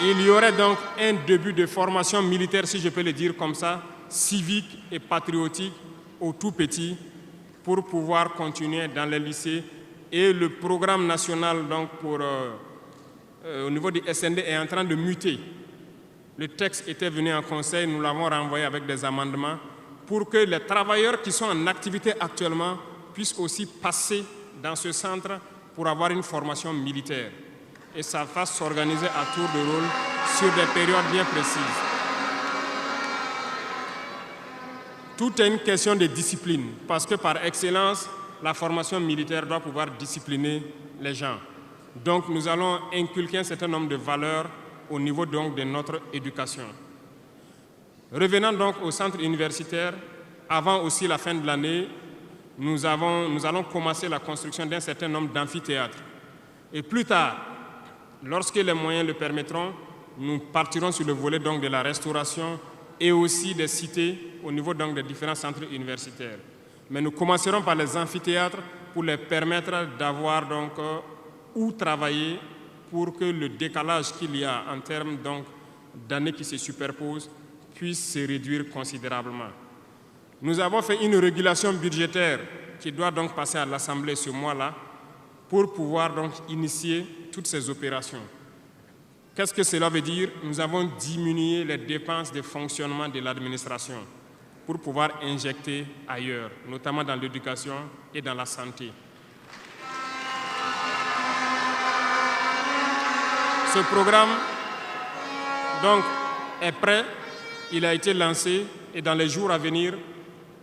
Il y aurait donc un début de formation militaire, si je peux le dire comme ça, civique et patriotique au tout petit pour pouvoir continuer dans les lycées. Et le programme national donc au niveau du SND est en train de muter. Le texte était venu en conseil, nous l'avons renvoyé avec des amendements pour que les travailleurs qui sont en activité actuellement puissent aussi passer dans ce centre pour avoir une formation militaire. Et ça va s'organiser à tour de rôle sur des périodes bien précises. Tout est une question de discipline, parce que par excellence, la formation militaire doit pouvoir discipliner les gens. Donc nous allons inculquer un certain nombre de valeurs au niveau donc de notre éducation. Revenant donc au centre universitaire, avant aussi la fin de l'année, nous allons commencer la construction d'un certain nombre d'amphithéâtres. Et plus tard, lorsque les moyens le permettront, nous partirons sur le volet donc de la restauration et aussi des cités au niveau donc des différents centres universitaires. Mais nous commencerons par les amphithéâtres pour les permettre d'avoir donc où travailler pour que le décalage qu'il y a en termes donc d'années qui se superposent puisse se réduire considérablement. Nous avons fait une régulation budgétaire qui doit donc passer à l'Assemblée ce mois-là pour pouvoir donc initier toutes ces opérations. Qu'est-ce que cela veut dire? Nous avons diminué les dépenses de fonctionnement de l'administration pour pouvoir injecter ailleurs, notamment dans l'éducation et dans la santé. Ce programme donc, est prêt, il a été lancé et dans les jours à venir,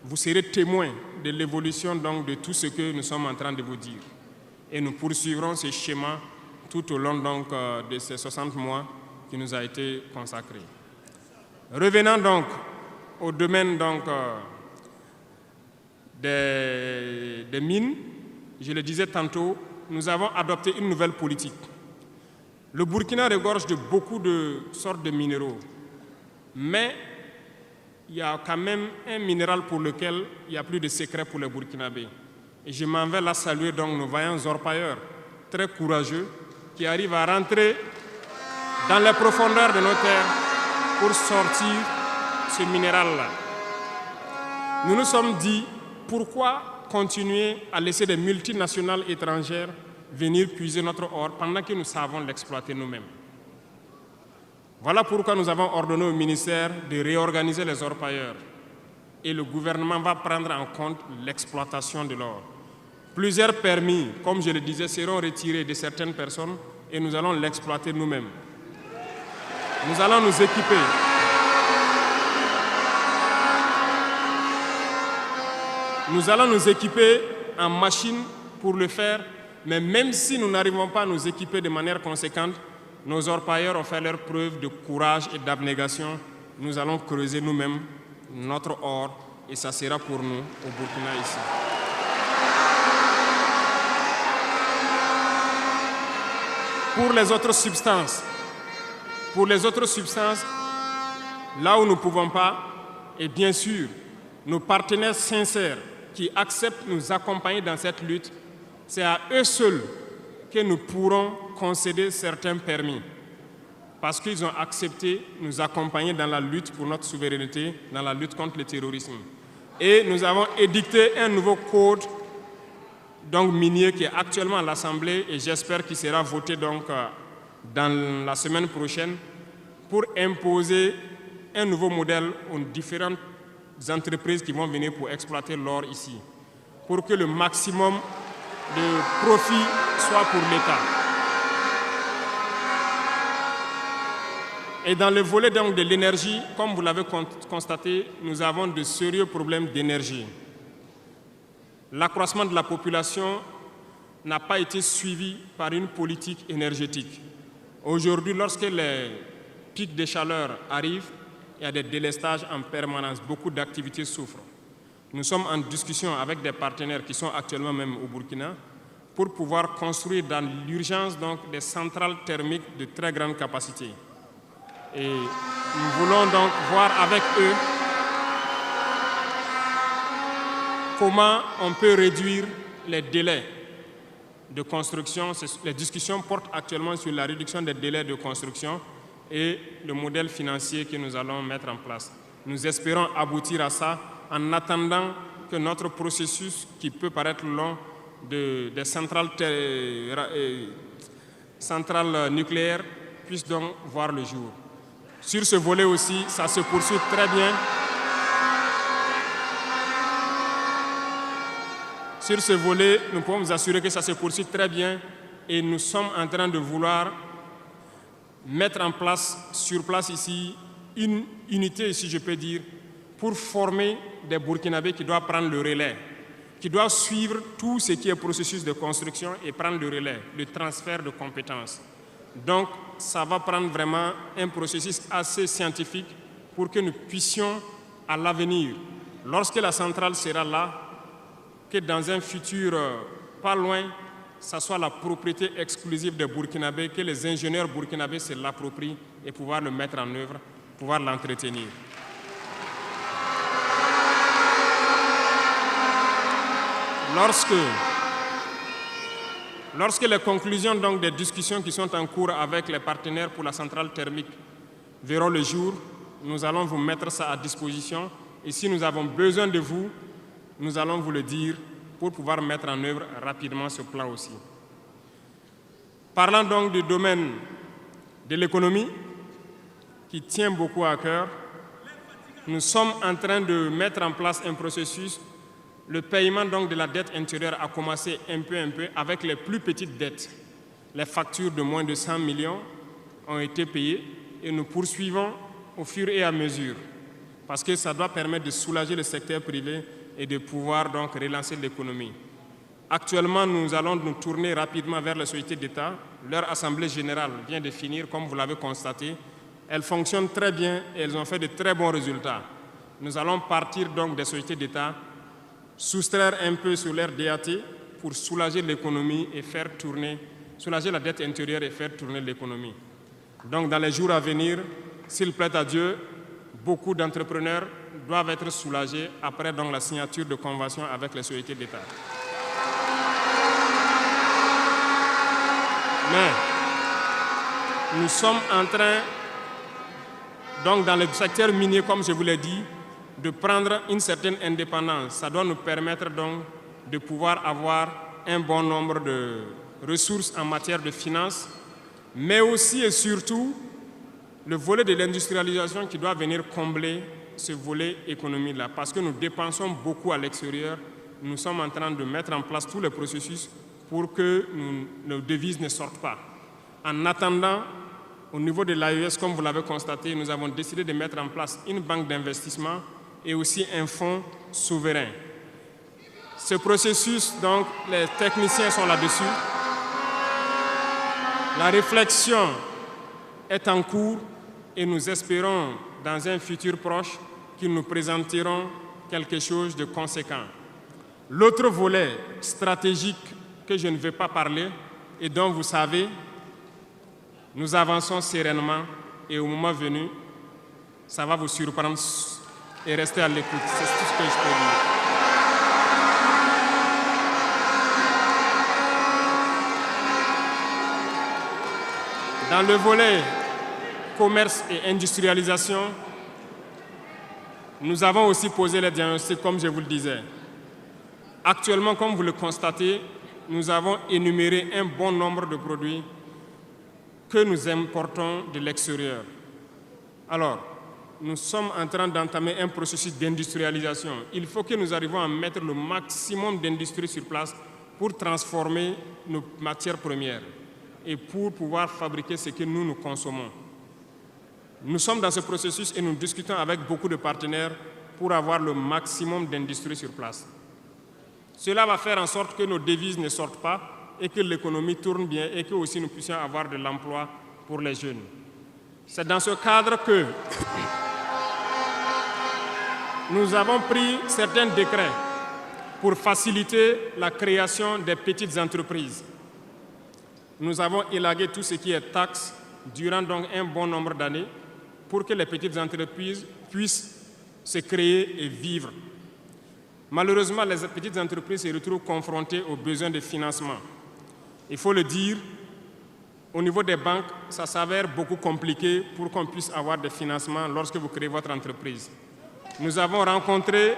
vous serez témoins de l'évolution donc, de tout ce que nous sommes en train de vous dire. Et nous poursuivrons ce schéma tout au long donc, de ces 60 mois qui nous a été consacré. Revenant donc au domaine donc, des mines, je le disais tantôt, nous avons adopté une nouvelle politique. Le Burkina regorge de beaucoup de sortes de minéraux, mais il y a quand même un minéral pour lequel il n'y a plus de secret pour les Burkinabés. Et je m'en vais là saluer donc nos vaillants orpailleurs, très courageux, qui arrivent à rentrer dans les profondeurs de nos terres pour sortir ce minéral-là. Nous nous sommes dit, pourquoi continuer à laisser des multinationales étrangères venir puiser notre or pendant que nous savons l'exploiter nous-mêmes? Voilà pourquoi nous avons ordonné au ministère de réorganiser les orpailleurs. Et le gouvernement va prendre en compte l'exploitation de l'or. Plusieurs permis, comme je le disais, seront retirés de certaines personnes et nous allons l'exploiter nous-mêmes. Nous allons nous équiper. Nous allons nous équiper en machines pour le faire, mais même si nous n'arrivons pas à nous équiper de manière conséquente, nos orpailleurs ont fait leur preuve de courage et d'abnégation. Nous allons creuser nous-mêmes notre or et ça sera pour nous au Burkina ici. Pour les autres substances, là où nous ne pouvons pas, et bien sûr, nos partenaires sincères qui acceptent de nous accompagner dans cette lutte, c'est à eux seuls que nous pourrons concéder certains permis. Parce qu'ils ont accepté de nous accompagner dans la lutte pour notre souveraineté, dans la lutte contre le terrorisme. Et nous avons édicté un nouveau code donc, minier qui est actuellement à l'Assemblée et j'espère qu'il sera voté donc, dans la semaine prochaine pour imposer un nouveau modèle aux différentes entreprises qui vont venir pour exploiter l'or ici, pour que le maximum de profit soit pour l'État. Et dans le volet donc de l'énergie, comme vous l'avez constaté, nous avons de sérieux problèmes d'énergie. L'accroissement de la population n'a pas été suivi par une politique énergétique. Aujourd'hui, lorsque les pics de chaleur arrivent, il y a des délestages en permanence, beaucoup d'activités souffrent. Nous sommes en discussion avec des partenaires qui sont actuellement même au Burkina pour pouvoir construire dans l'urgence donc des centrales thermiques de très grande capacité. Et nous voulons donc voir avec eux comment on peut réduire les délais de construction. Les discussions portent actuellement sur la réduction des délais de construction et le modèle financier que nous allons mettre en place. Nous espérons aboutir à ça en attendant que notre processus, qui peut paraître long, des centrales nucléaires, puisse donc voir le jour. Sur ce volet aussi, ça se poursuit très bien. Sur ce volet, nous pouvons vous assurer que ça se poursuit très bien et nous sommes en train de vouloir mettre en place, sur place ici, une unité, si je peux dire, pour former des Burkinabés qui doivent prendre le relais, qui doivent suivre tout ce qui est processus de construction et prendre le relais, le transfert de compétences. Donc, ça va prendre vraiment un processus assez scientifique pour que nous puissions, à l'avenir, lorsque la centrale sera là, que dans un futur pas loin, ça soit la propriété exclusive des Burkinabés, que les ingénieurs burkinabés se l'approprient et pouvoir le mettre en œuvre, pouvoir l'entretenir. Lorsque les conclusions donc, des discussions qui sont en cours avec les partenaires pour la centrale thermique verront le jour, nous allons vous mettre ça à disposition. Et si nous avons besoin de vous, nous allons vous le dire pour pouvoir mettre en œuvre rapidement ce plan aussi. Parlant donc du domaine de l'économie, qui tient beaucoup à cœur, nous sommes en train de mettre en place un processus. Le paiement donc, de la dette intérieure a commencé un peu avec les plus petites dettes. Les factures de moins de 100 millions ont été payées et nous poursuivons au fur et à mesure parce que ça doit permettre de soulager le secteur privé et de pouvoir donc relancer l'économie. Actuellement, nous allons nous tourner rapidement vers les sociétés d'État. Leur assemblée générale vient de finir, comme vous l'avez constaté. Elles fonctionnent très bien et elles ont fait de très bons résultats. Nous allons partir donc des sociétés d'État, soustraire un peu sur leur DAT pour soulager l'économie et faire tourner, soulager la dette intérieure et faire tourner l'économie. Donc, dans les jours à venir, s'il plaît à Dieu, beaucoup d'entrepreneurs doivent être soulagés après donc, la signature de conventions avec les sociétés d'État. Mais nous sommes en train, donc dans le secteur minier, comme je vous l'ai dit, de prendre une certaine indépendance. Ça doit nous permettre donc de pouvoir avoir un bon nombre de ressources en matière de finances, mais aussi et surtout le volet de l'industrialisation qui doit venir combler ce volet économie-là. Parce que nous dépensons beaucoup à l'extérieur, nous sommes en train de mettre en place tous les processus pour que nos devises ne sortent pas. En attendant, au niveau de l'AES, comme vous l'avez constaté, nous avons décidé de mettre en place une banque d'investissement et aussi un fonds souverain. Ce processus, donc, les techniciens sont là-dessus. La réflexion est en cours et nous espérons, dans un futur proche, qu'ils nous présenteront quelque chose de conséquent. L'autre volet stratégique que je ne vais pas parler et dont vous savez, nous avançons sereinement et au moment venu, ça va vous surprendre et rester à l'écoute. C'est tout ce que je peux dire. Dans le volet commerce et industrialisation, nous avons aussi posé les diagnostics, comme je vous le disais. Actuellement, comme vous le constatez, nous avons énuméré un bon nombre de produits que nous importons de l'extérieur. Alors, nous sommes en train d'entamer un processus d'industrialisation. Il faut que nous arrivions à mettre le maximum d'industrie sur place pour transformer nos matières premières et pour pouvoir fabriquer ce que nous consommons. Nous sommes dans ce processus et nous discutons avec beaucoup de partenaires pour avoir le maximum d'industrie sur place. Cela va faire en sorte que nos devises ne sortent pas et que l'économie tourne bien et que aussi nous puissions avoir de l'emploi pour les jeunes. C'est dans ce cadre que nous avons pris certains décrets pour faciliter la création des petites entreprises. Nous avons élagué tout ce qui est taxes durant donc un bon nombre d'années pour que les petites entreprises puissent se créer et vivre. Malheureusement, les petites entreprises se retrouvent confrontées aux besoins de financement. Il faut le dire, au niveau des banques, ça s'avère beaucoup compliqué pour qu'on puisse avoir des financements lorsque vous créez votre entreprise. Nous avons rencontré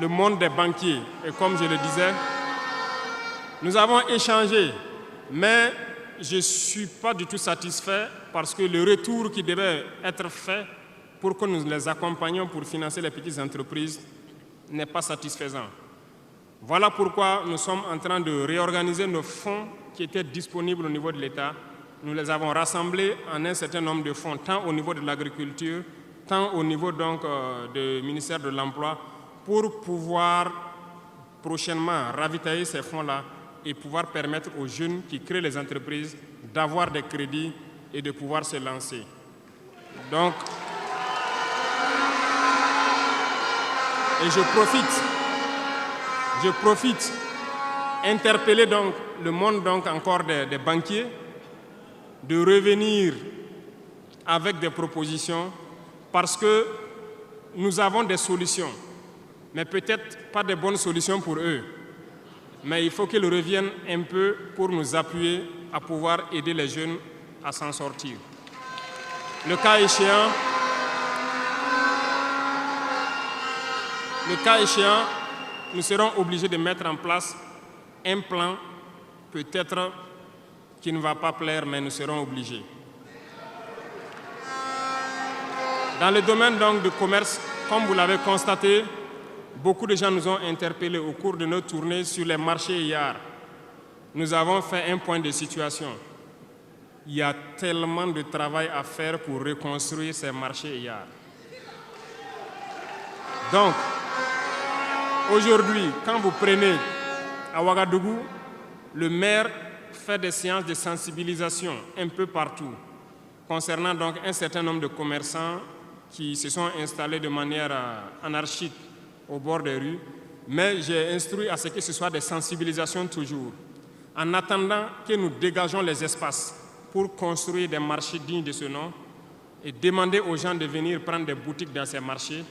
le monde des banquiers et comme je le disais, nous avons échangé, mais je ne suis pas du tout satisfait parce que le retour qui devait être fait pour que nous les accompagnions pour financer les petites entreprises n'est pas satisfaisant. Voilà pourquoi nous sommes en train de réorganiser nos fonds qui étaient disponibles au niveau de l'État. Nous les avons rassemblés en un certain nombre de fonds, tant au niveau de l'agriculture, tant au niveau donc du ministère de l'Emploi, pour pouvoir prochainement ravitailler ces fonds-là et pouvoir permettre aux jeunes qui créent les entreprises d'avoir des crédits et de pouvoir se lancer. Donc, et je profite interpeller donc le monde donc encore des banquiers de revenir avec des propositions parce que nous avons des solutions, mais peut-être pas de bonnes solutions pour eux. Mais il faut qu'ils reviennent un peu pour nous appuyer à pouvoir aider les jeunes à s'en sortir. Le cas échéant, nous serons obligés de mettre en place un plan, peut-être qui ne va pas plaire, mais nous serons obligés. Dans le domaine donc du commerce, comme vous l'avez constaté, beaucoup de gens nous ont interpellés au cours de notre tournée sur les marchés hier. Nous avons fait un point de situation. Il y a tellement de travail à faire pour reconstruire ces marchés hier. Donc, aujourd'hui, quand vous prenez à Ouagadougou, le maire fait des séances de sensibilisation un peu partout, concernant donc un certain nombre de commerçants qui se sont installés de manière anarchique au bord des rues, mais j'ai instruit à ce que ce soit des sensibilisations toujours, en attendant que nous dégageons les espaces pour construire des marchés dignes de ce nom et demander aux gens de venir prendre des boutiques dans ces marchés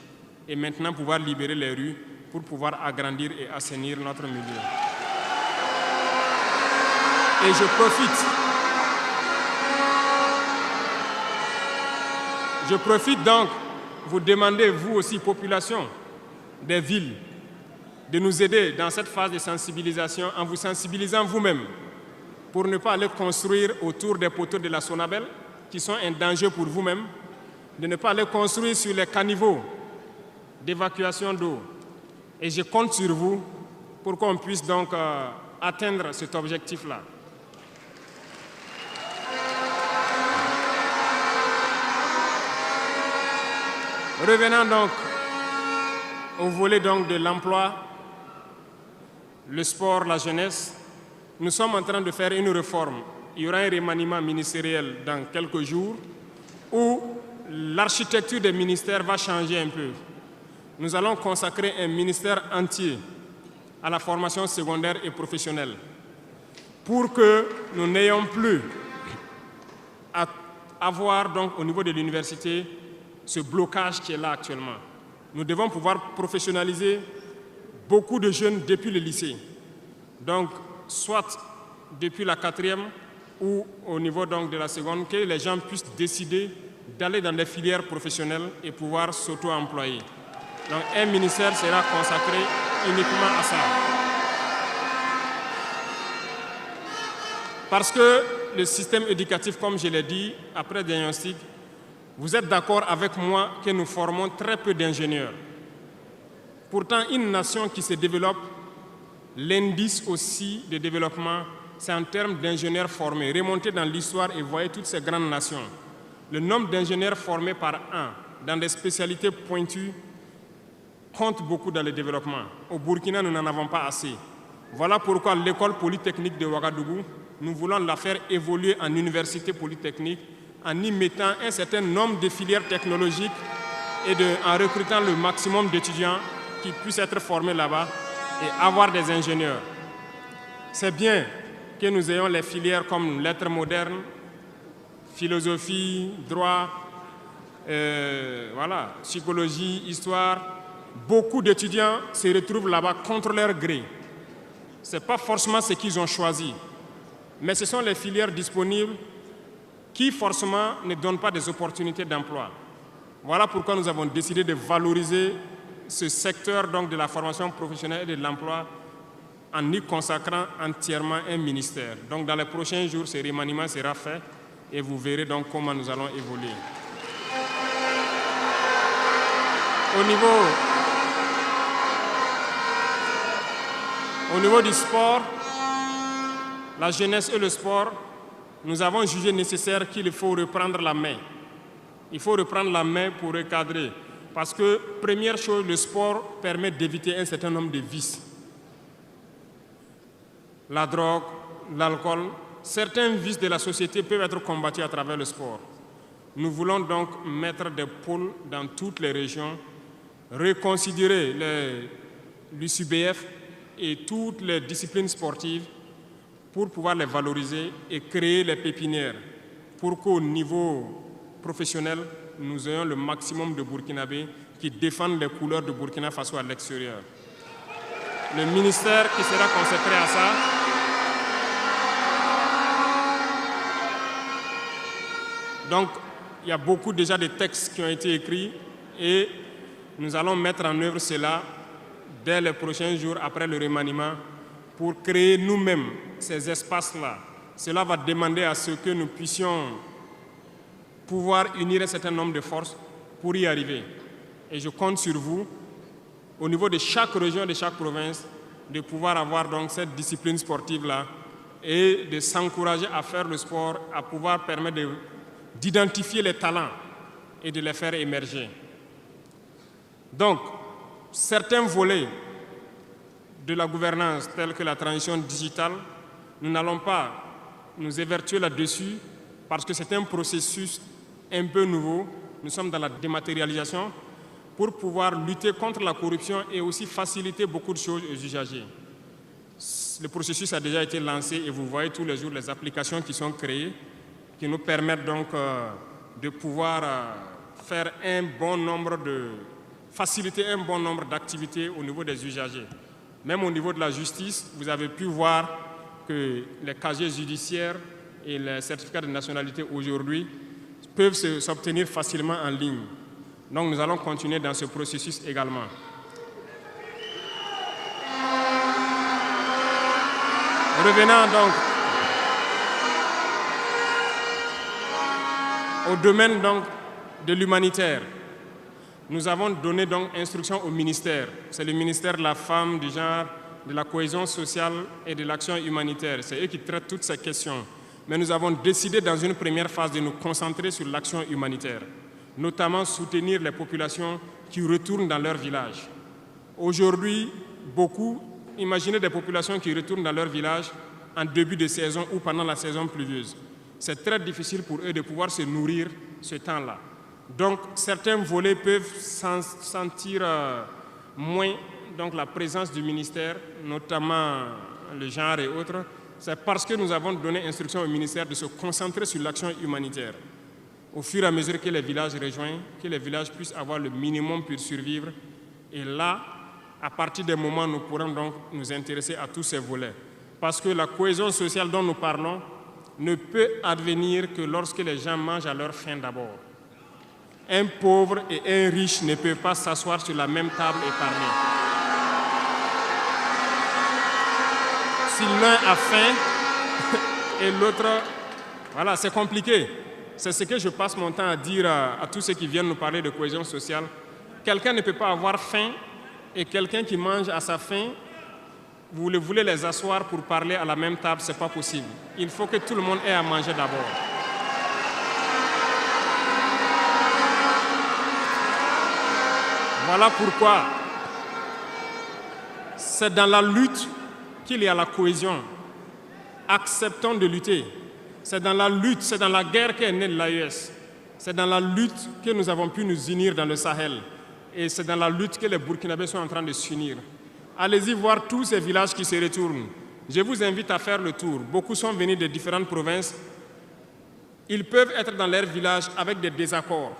et maintenant pouvoir libérer les rues pour pouvoir agrandir et assainir notre milieu. Et je profite donc, vous demander, vous aussi, population des villes, de nous aider dans cette phase de sensibilisation en vous sensibilisant vous-même pour ne pas aller construire autour des poteaux de la Sonabel qui sont un danger pour vous-même, de ne pas aller construire sur les caniveaux d'évacuation d'eau. Et je compte sur vous pour qu'on puisse donc atteindre cet objectif-là. Revenant donc au volet donc de l'emploi, le sport, la jeunesse, nous sommes en train de faire une réforme. Il y aura un remaniement ministériel dans quelques jours où l'architecture des ministères va changer un peu. Nous allons consacrer un ministère entier à la formation secondaire et professionnelle pour que nous n'ayons plus à avoir donc au niveau de l'université ce blocage qui est là actuellement. Nous devons pouvoir professionnaliser beaucoup de jeunes depuis le lycée. Donc, soit depuis la 4e ou au niveau donc de la seconde, que les gens puissent décider d'aller dans des filières professionnelles et pouvoir s'auto-employer. Donc, un ministère sera consacré uniquement à ça. Parce que le système éducatif, comme je l'ai dit, après diagnostic, Vous êtes d'accord avec moi que nous formons très peu d'ingénieurs. Pourtant, une nation qui se développe, l'indice aussi de développement, c'est en termes d'ingénieurs formés. Remontez dans l'histoire et voyez toutes ces grandes nations. Le nombre d'ingénieurs formés par an dans des spécialités pointues compte beaucoup dans le développement. Au Burkina, nous n'en avons pas assez. Voilà pourquoi l'école polytechnique de Ouagadougou, nous voulons la faire évoluer en université polytechnique en y mettant un certain nombre de filières technologiques et en recrutant le maximum d'étudiants qui puissent être formés là-bas et avoir des ingénieurs. C'est bien que nous ayons les filières comme lettres modernes, philosophie, droit, psychologie, histoire. Beaucoup d'étudiants se retrouvent là-bas contre leur gré. Ce n'est pas forcément ce qu'ils ont choisi, mais ce sont les filières disponibles qui forcément ne donnent pas des opportunités d'emploi. Voilà pourquoi nous avons décidé de valoriser ce secteur donc, de la formation professionnelle et de l'emploi en y consacrant entièrement un ministère. Donc dans les prochains jours, ce remaniement sera fait et vous verrez donc comment nous allons évoluer. Au niveau du sport, la jeunesse et le sport, nous avons jugé nécessaire qu'il faut reprendre la main. Il faut reprendre la main pour recadrer. Parce que, première chose, le sport permet d'éviter un certain nombre de vices. La drogue, l'alcool, certains vices de la société peuvent être combattus à travers le sport. Nous voulons donc mettre des pôles dans toutes les régions, reconsidérer l'UCBF et toutes les disciplines sportives pour pouvoir les valoriser et créer les pépinières pour qu'au niveau professionnel, nous ayons le maximum de Burkinabés qui défendent les couleurs de Burkina Faso à l'extérieur. Le ministère qui sera consacré à ça donc, il y a beaucoup déjà de textes qui ont été écrits et nous allons mettre en œuvre cela dès les prochains jours après le remaniement pour créer nous-mêmes ces espaces-là. Cela va demander à ce que nous puissions pouvoir unir un certain nombre de forces pour y arriver. Et je compte sur vous, au niveau de chaque région, de chaque province, de pouvoir avoir donc cette discipline sportive-là et de s'encourager à faire le sport, à pouvoir permettre d'identifier les talents et de les faire émerger. Donc, certains volets de la gouvernance, tels que la transition digitale, nous n'allons pas nous évertuer là-dessus parce que c'est un processus un peu nouveau. Nous sommes dans la dématérialisation pour pouvoir lutter contre la corruption et aussi faciliter beaucoup de choses aux usagers. Le processus a déjà été lancé et vous voyez tous les jours les applications qui sont créées qui nous permettent donc de pouvoir faire faciliter un bon nombre d'activités au niveau des usagers. Même au niveau de la justice, vous avez pu voir que les casiers judiciaires et les certificats de nationalité aujourd'hui peuvent s'obtenir facilement en ligne. Donc nous allons continuer dans ce processus également. Revenant donc au domaine donc de l'humanitaire, nous avons donné donc instruction au ministère. C'est le ministère de la Femme, du Genre, de la Cohésion sociale et de l'action humanitaire. C'est eux qui traitent toutes ces questions. Mais nous avons décidé dans une première phase de nous concentrer sur l'action humanitaire, notamment soutenir les populations qui retournent dans leur village. Aujourd'hui, imaginez des populations qui retournent dans leur village en début de saison ou pendant la saison pluvieuse. C'est très difficile pour eux de pouvoir se nourrir ce temps-là. Donc, certains volets peuvent sentir moins donc, la présence du ministère, notamment le genre et autres. C'est parce que nous avons donné instruction au ministère de se concentrer sur l'action humanitaire. Au fur et à mesure que les villages rejoignent, que les villages puissent avoir le minimum pour survivre. Et là, à partir des moments, nous pourrons donc nous intéresser à tous ces volets. Parce que la cohésion sociale dont nous parlons ne peut advenir que lorsque les gens mangent à leur faim d'abord. Un pauvre et un riche ne peuvent pas s'asseoir sur la même table et parler. Si l'un a faim et l'autre, voilà, c'est compliqué. c'est ce que je passe mon temps à dire à tous ceux qui viennent nous parler de cohésion sociale. Quelqu'un ne peut pas avoir faim et quelqu'un qui mange à sa faim, vous voulez les asseoir pour parler à la même table, ce n'est pas possible. Il faut que tout le monde ait à manger d'abord. Voilà pourquoi c'est dans la lutte qu'il y a la cohésion. Acceptons de lutter. C'est dans la lutte, c'est dans la guerre qu'est née l'AES. C'est dans la lutte que nous avons pu nous unir dans le Sahel. Et c'est dans la lutte que les Burkinabés sont en train de s'unir. Allez-y voir tous ces villages qui se retournent. Je vous invite à faire le tour. Beaucoup sont venus de différentes provinces. Ils peuvent être dans leur village avec des désaccords.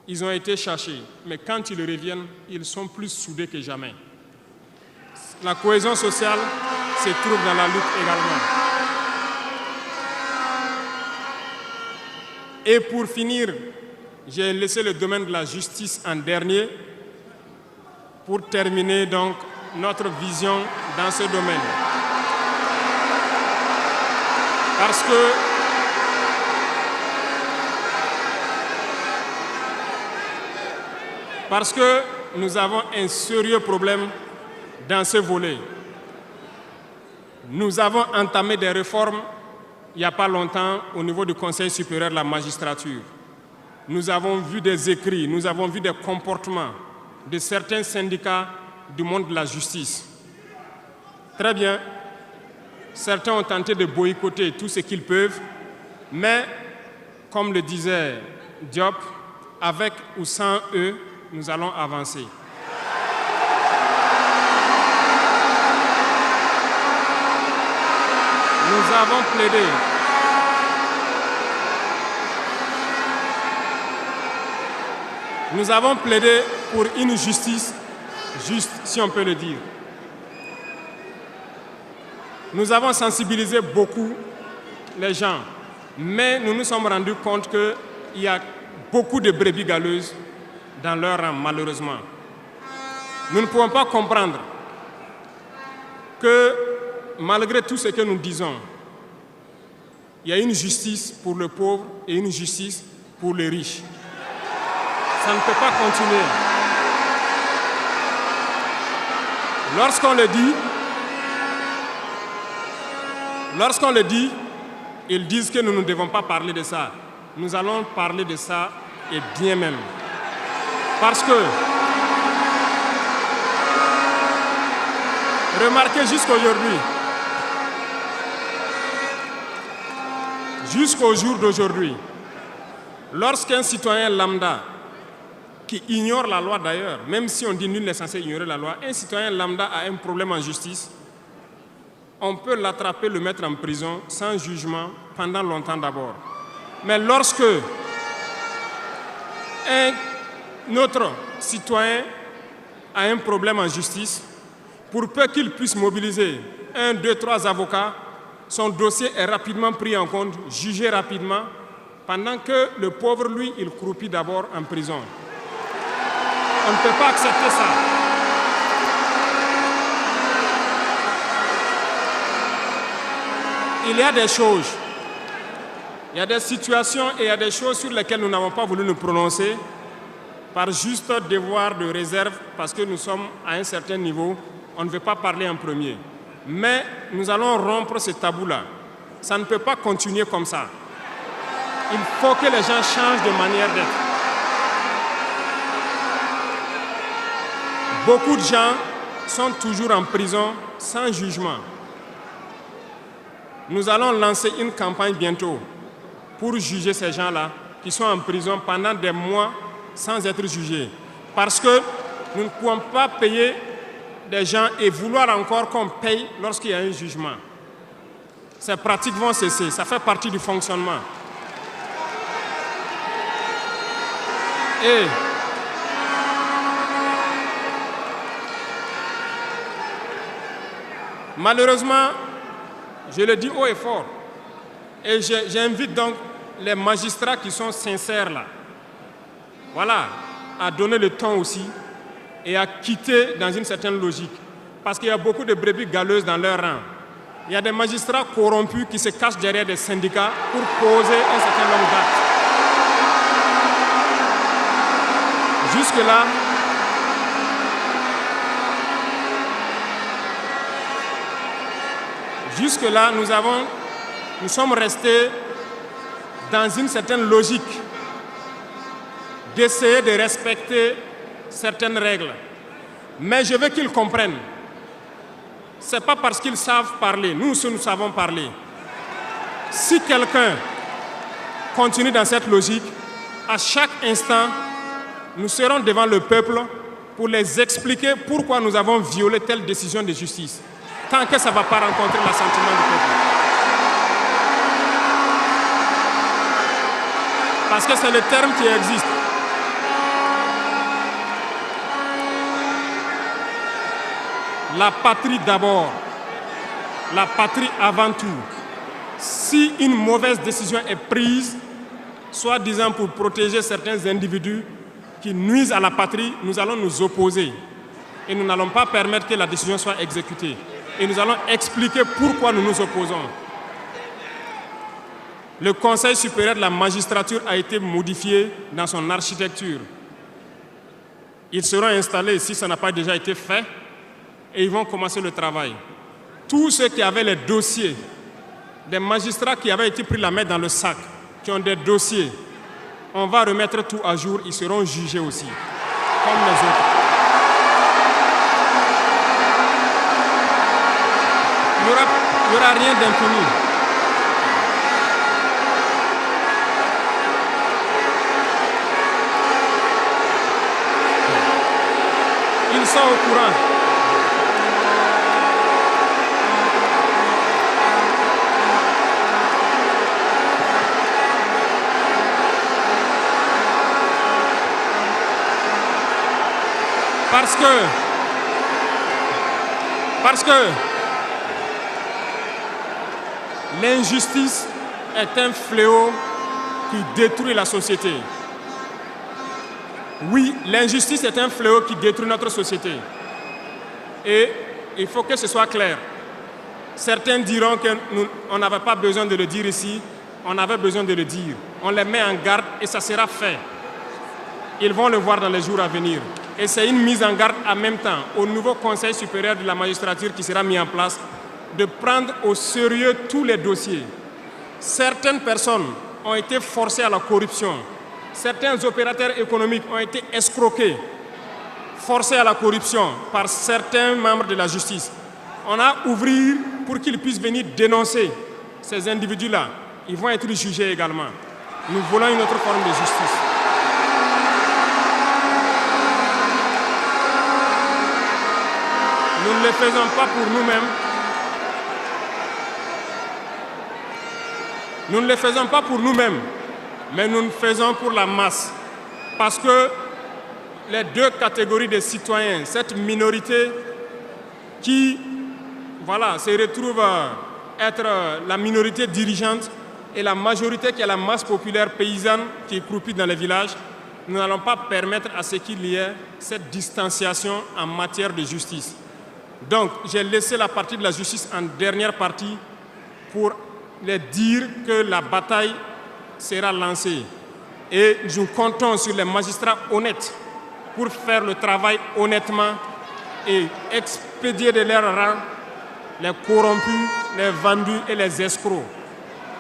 Ils ont été cherchés. Mais quand ils reviennent, ils sont plus soudés que jamais. La cohésion sociale se trouve dans la lutte également. Et pour finir, j'ai laissé le domaine de la justice en dernier pour terminer donc notre vision dans ce domaine. Parce que nous avons un sérieux problème dans ce volet. Nous avons entamé des réformes il n'y a pas longtemps au niveau du Conseil supérieur de la magistrature. Nous avons vu des écrits, nous avons vu des comportements de certains syndicats du monde de la justice. Très bien, certains ont tenté de boycotter tout ce qu'ils peuvent, mais comme le disait Diop, avec ou sans eux, nous allons avancer. Nous avons plaidé. Nous avons plaidé pour une justice juste, si on peut le dire. Nous avons sensibilisé beaucoup les gens, mais nous nous sommes rendus compte qu'il y a beaucoup de brebis galeuses dans leur rang, malheureusement. Nous ne pouvons pas comprendre que, malgré tout ce que nous disons, il y a une justice pour le pauvre et une justice pour les riches. Ça ne peut pas continuer. Lorsqu'on le dit, ils disent que nous ne devons pas parler de ça. Nous allons parler de ça et bien même. Parce que, remarquez jusqu'au jour d'aujourd'hui, lorsqu'un citoyen lambda, qui ignore la loi d'ailleurs, même si on dit nul n'est censé ignorer la loi, un citoyen lambda a un problème en justice, on peut l'attraper, le mettre en prison sans jugement pendant longtemps d'abord. Mais lorsque un autre citoyen a un problème en justice, pour peu qu'il puisse mobiliser 1, 2, 3 avocats, son dossier est rapidement pris en compte, jugé rapidement, pendant que le pauvre, lui, il croupit d'abord en prison. On ne peut pas accepter ça. Il y a des choses, il y a des situations et il y a des choses sur lesquelles nous n'avons pas voulu nous prononcer par juste devoir de réserve parce que nous sommes à un certain niveau, on ne veut pas parler en premier. Mais nous allons rompre ce tabou-là. Ça ne peut pas continuer comme ça. Il faut que les gens changent de manière d'être. Beaucoup de gens sont toujours en prison sans jugement. Nous allons lancer une campagne bientôt pour juger ces gens-là qui sont en prison pendant des mois sans être jugés. Parce que nous ne pouvons pas payer des gens et vouloir encore qu'on paye lorsqu'il y a un jugement. Ces pratiques vont cesser, ça fait partie du fonctionnement. Et malheureusement, je le dis haut et fort, et j'invite donc les magistrats qui sont sincères là, voilà, à donner le ton aussi et à quitter dans une certaine logique. Parce qu'il y a beaucoup de brebis galeuses dans leur rang. Il y a des magistrats corrompus qui se cachent derrière des syndicats pour poser un certain nombre d'actes. Jusque-là, nous sommes restés dans une certaine logique d'essayer de respecter certaines règles. Mais je veux qu'ils comprennent. Ce n'est pas parce qu'ils savent parler. Nous savons parler. Si quelqu'un continue dans cette logique, à chaque instant, nous serons devant le peuple pour les expliquer pourquoi nous avons violé telle décision de justice. Tant que ça ne va pas rencontrer l'assentiment du peuple. Parce que c'est le terme qui existe. La patrie d'abord, la patrie avant tout. Si une mauvaise décision est prise, soi-disant pour protéger certains individus qui nuisent à la patrie, nous allons nous opposer. Et nous n'allons pas permettre que la décision soit exécutée. Et nous allons expliquer pourquoi nous nous opposons. Le Conseil supérieur de la magistrature a été modifié dans son architecture. Ils seront installés, si ça n'a pas déjà été fait, et ils vont commencer le travail. Tous ceux qui avaient les dossiers, des magistrats qui avaient été pris la main dans le sac, qui ont des dossiers, on va remettre tout à jour, ils seront jugés aussi, comme les autres. Il n'y aura rien d'impuni. Ils sont au courant. Parce que l'injustice est un fléau qui détruit la société. Oui, l'injustice est un fléau qui détruit notre société. Et il faut que ce soit clair. Certains diront qu'on n'avait pas besoin de le dire ici, on avait besoin de le dire. On les met en garde et ça sera fait. Ils vont le voir dans les jours à venir. Et c'est une mise en garde en même temps au nouveau Conseil supérieur de la magistrature qui sera mis en place de prendre au sérieux tous les dossiers. Certaines personnes ont été forcées à la corruption. Certains opérateurs économiques ont été escroqués, forcés à la corruption par certains membres de la justice. On a ouvert pour qu'ils puissent venir dénoncer ces individus-là. Ils vont être jugés également. Nous voulons une autre forme de justice. Nous ne le faisons pas pour nous-mêmes. Nous ne le faisons pas pour nous-mêmes, mais nous le faisons pour la masse. Parce que les deux catégories de citoyens, cette minorité qui se retrouve être la minorité dirigeante et la majorité qui est la masse populaire paysanne qui est croupie dans les villages, nous n'allons pas permettre à ce qu'il y ait cette distanciation en matière de justice. Donc, j'ai laissé la partie de la justice en dernière partie pour les dire que la bataille sera lancée. Et nous comptons sur les magistrats honnêtes pour faire le travail honnêtement et expédier de leur rang les corrompus, les vendus et les escrocs.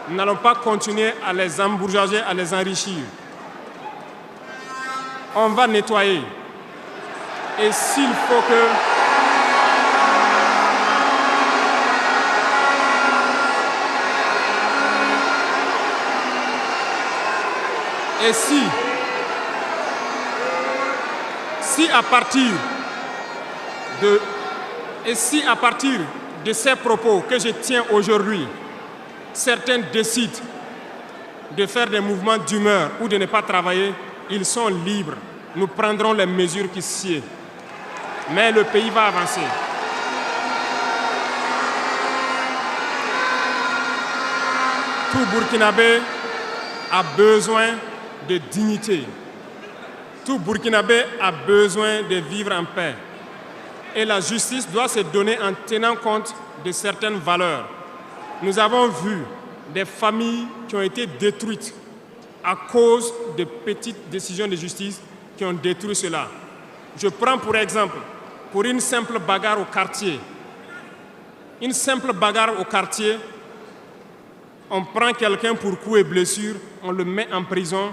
Nous n'allons pas continuer à les embourgeoiser, à les enrichir. On va nettoyer. Et s'il faut que... Et si à partir de ces propos que je tiens aujourd'hui, certains décident de faire des mouvements d'humeur ou de ne pas travailler, ils sont libres. Nous prendrons les mesures qui sied. Mais le pays va avancer. Tout Burkinabé a besoin de dignité. Tout Burkinabé a besoin de vivre en paix. Et la justice doit se donner en tenant compte de certaines valeurs. Nous avons vu des familles qui ont été détruites à cause de petites décisions de justice qui ont détruit cela. Je prends pour exemple, pour une simple bagarre au quartier. Une simple bagarre au quartier, on prend quelqu'un pour coups et blessures, on le met en prison,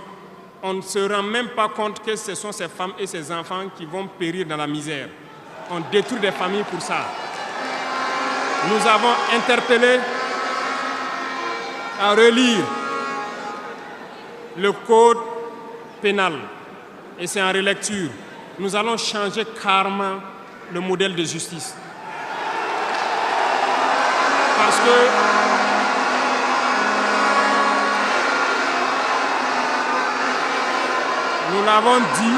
on ne se rend même pas compte que ce sont ces femmes et ces enfants qui vont périr dans la misère. On détruit des familles pour ça. Nous avons interpellé à relire le code pénal et c'est en relecture. Nous allons changer carrément le modèle de justice. Parce que nous l'avons dit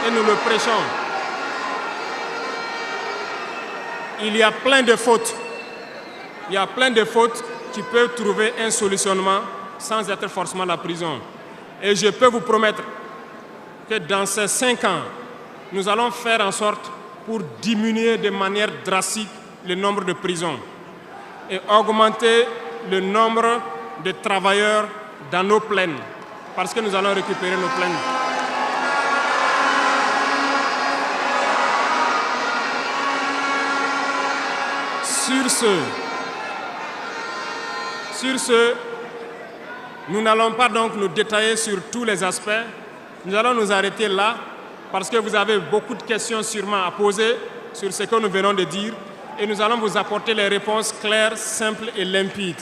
et nous le prêchons. Il y a plein de fautes. Il y a plein de fautes qui peuvent trouver un solutionnement sans être forcément la prison. Et je peux vous promettre que dans ces 5 ans, nous allons faire en sorte pour diminuer de manière drastique le nombre de prisons et augmenter le nombre de travailleurs dans nos plaines, parce que nous allons récupérer nos plaines. Sur ce, nous n'allons pas donc nous détailler sur tous les aspects. Nous allons nous arrêter là parce que vous avez beaucoup de questions sûrement à poser sur ce que nous venons de dire et nous allons vous apporter les réponses claires, simples et limpides.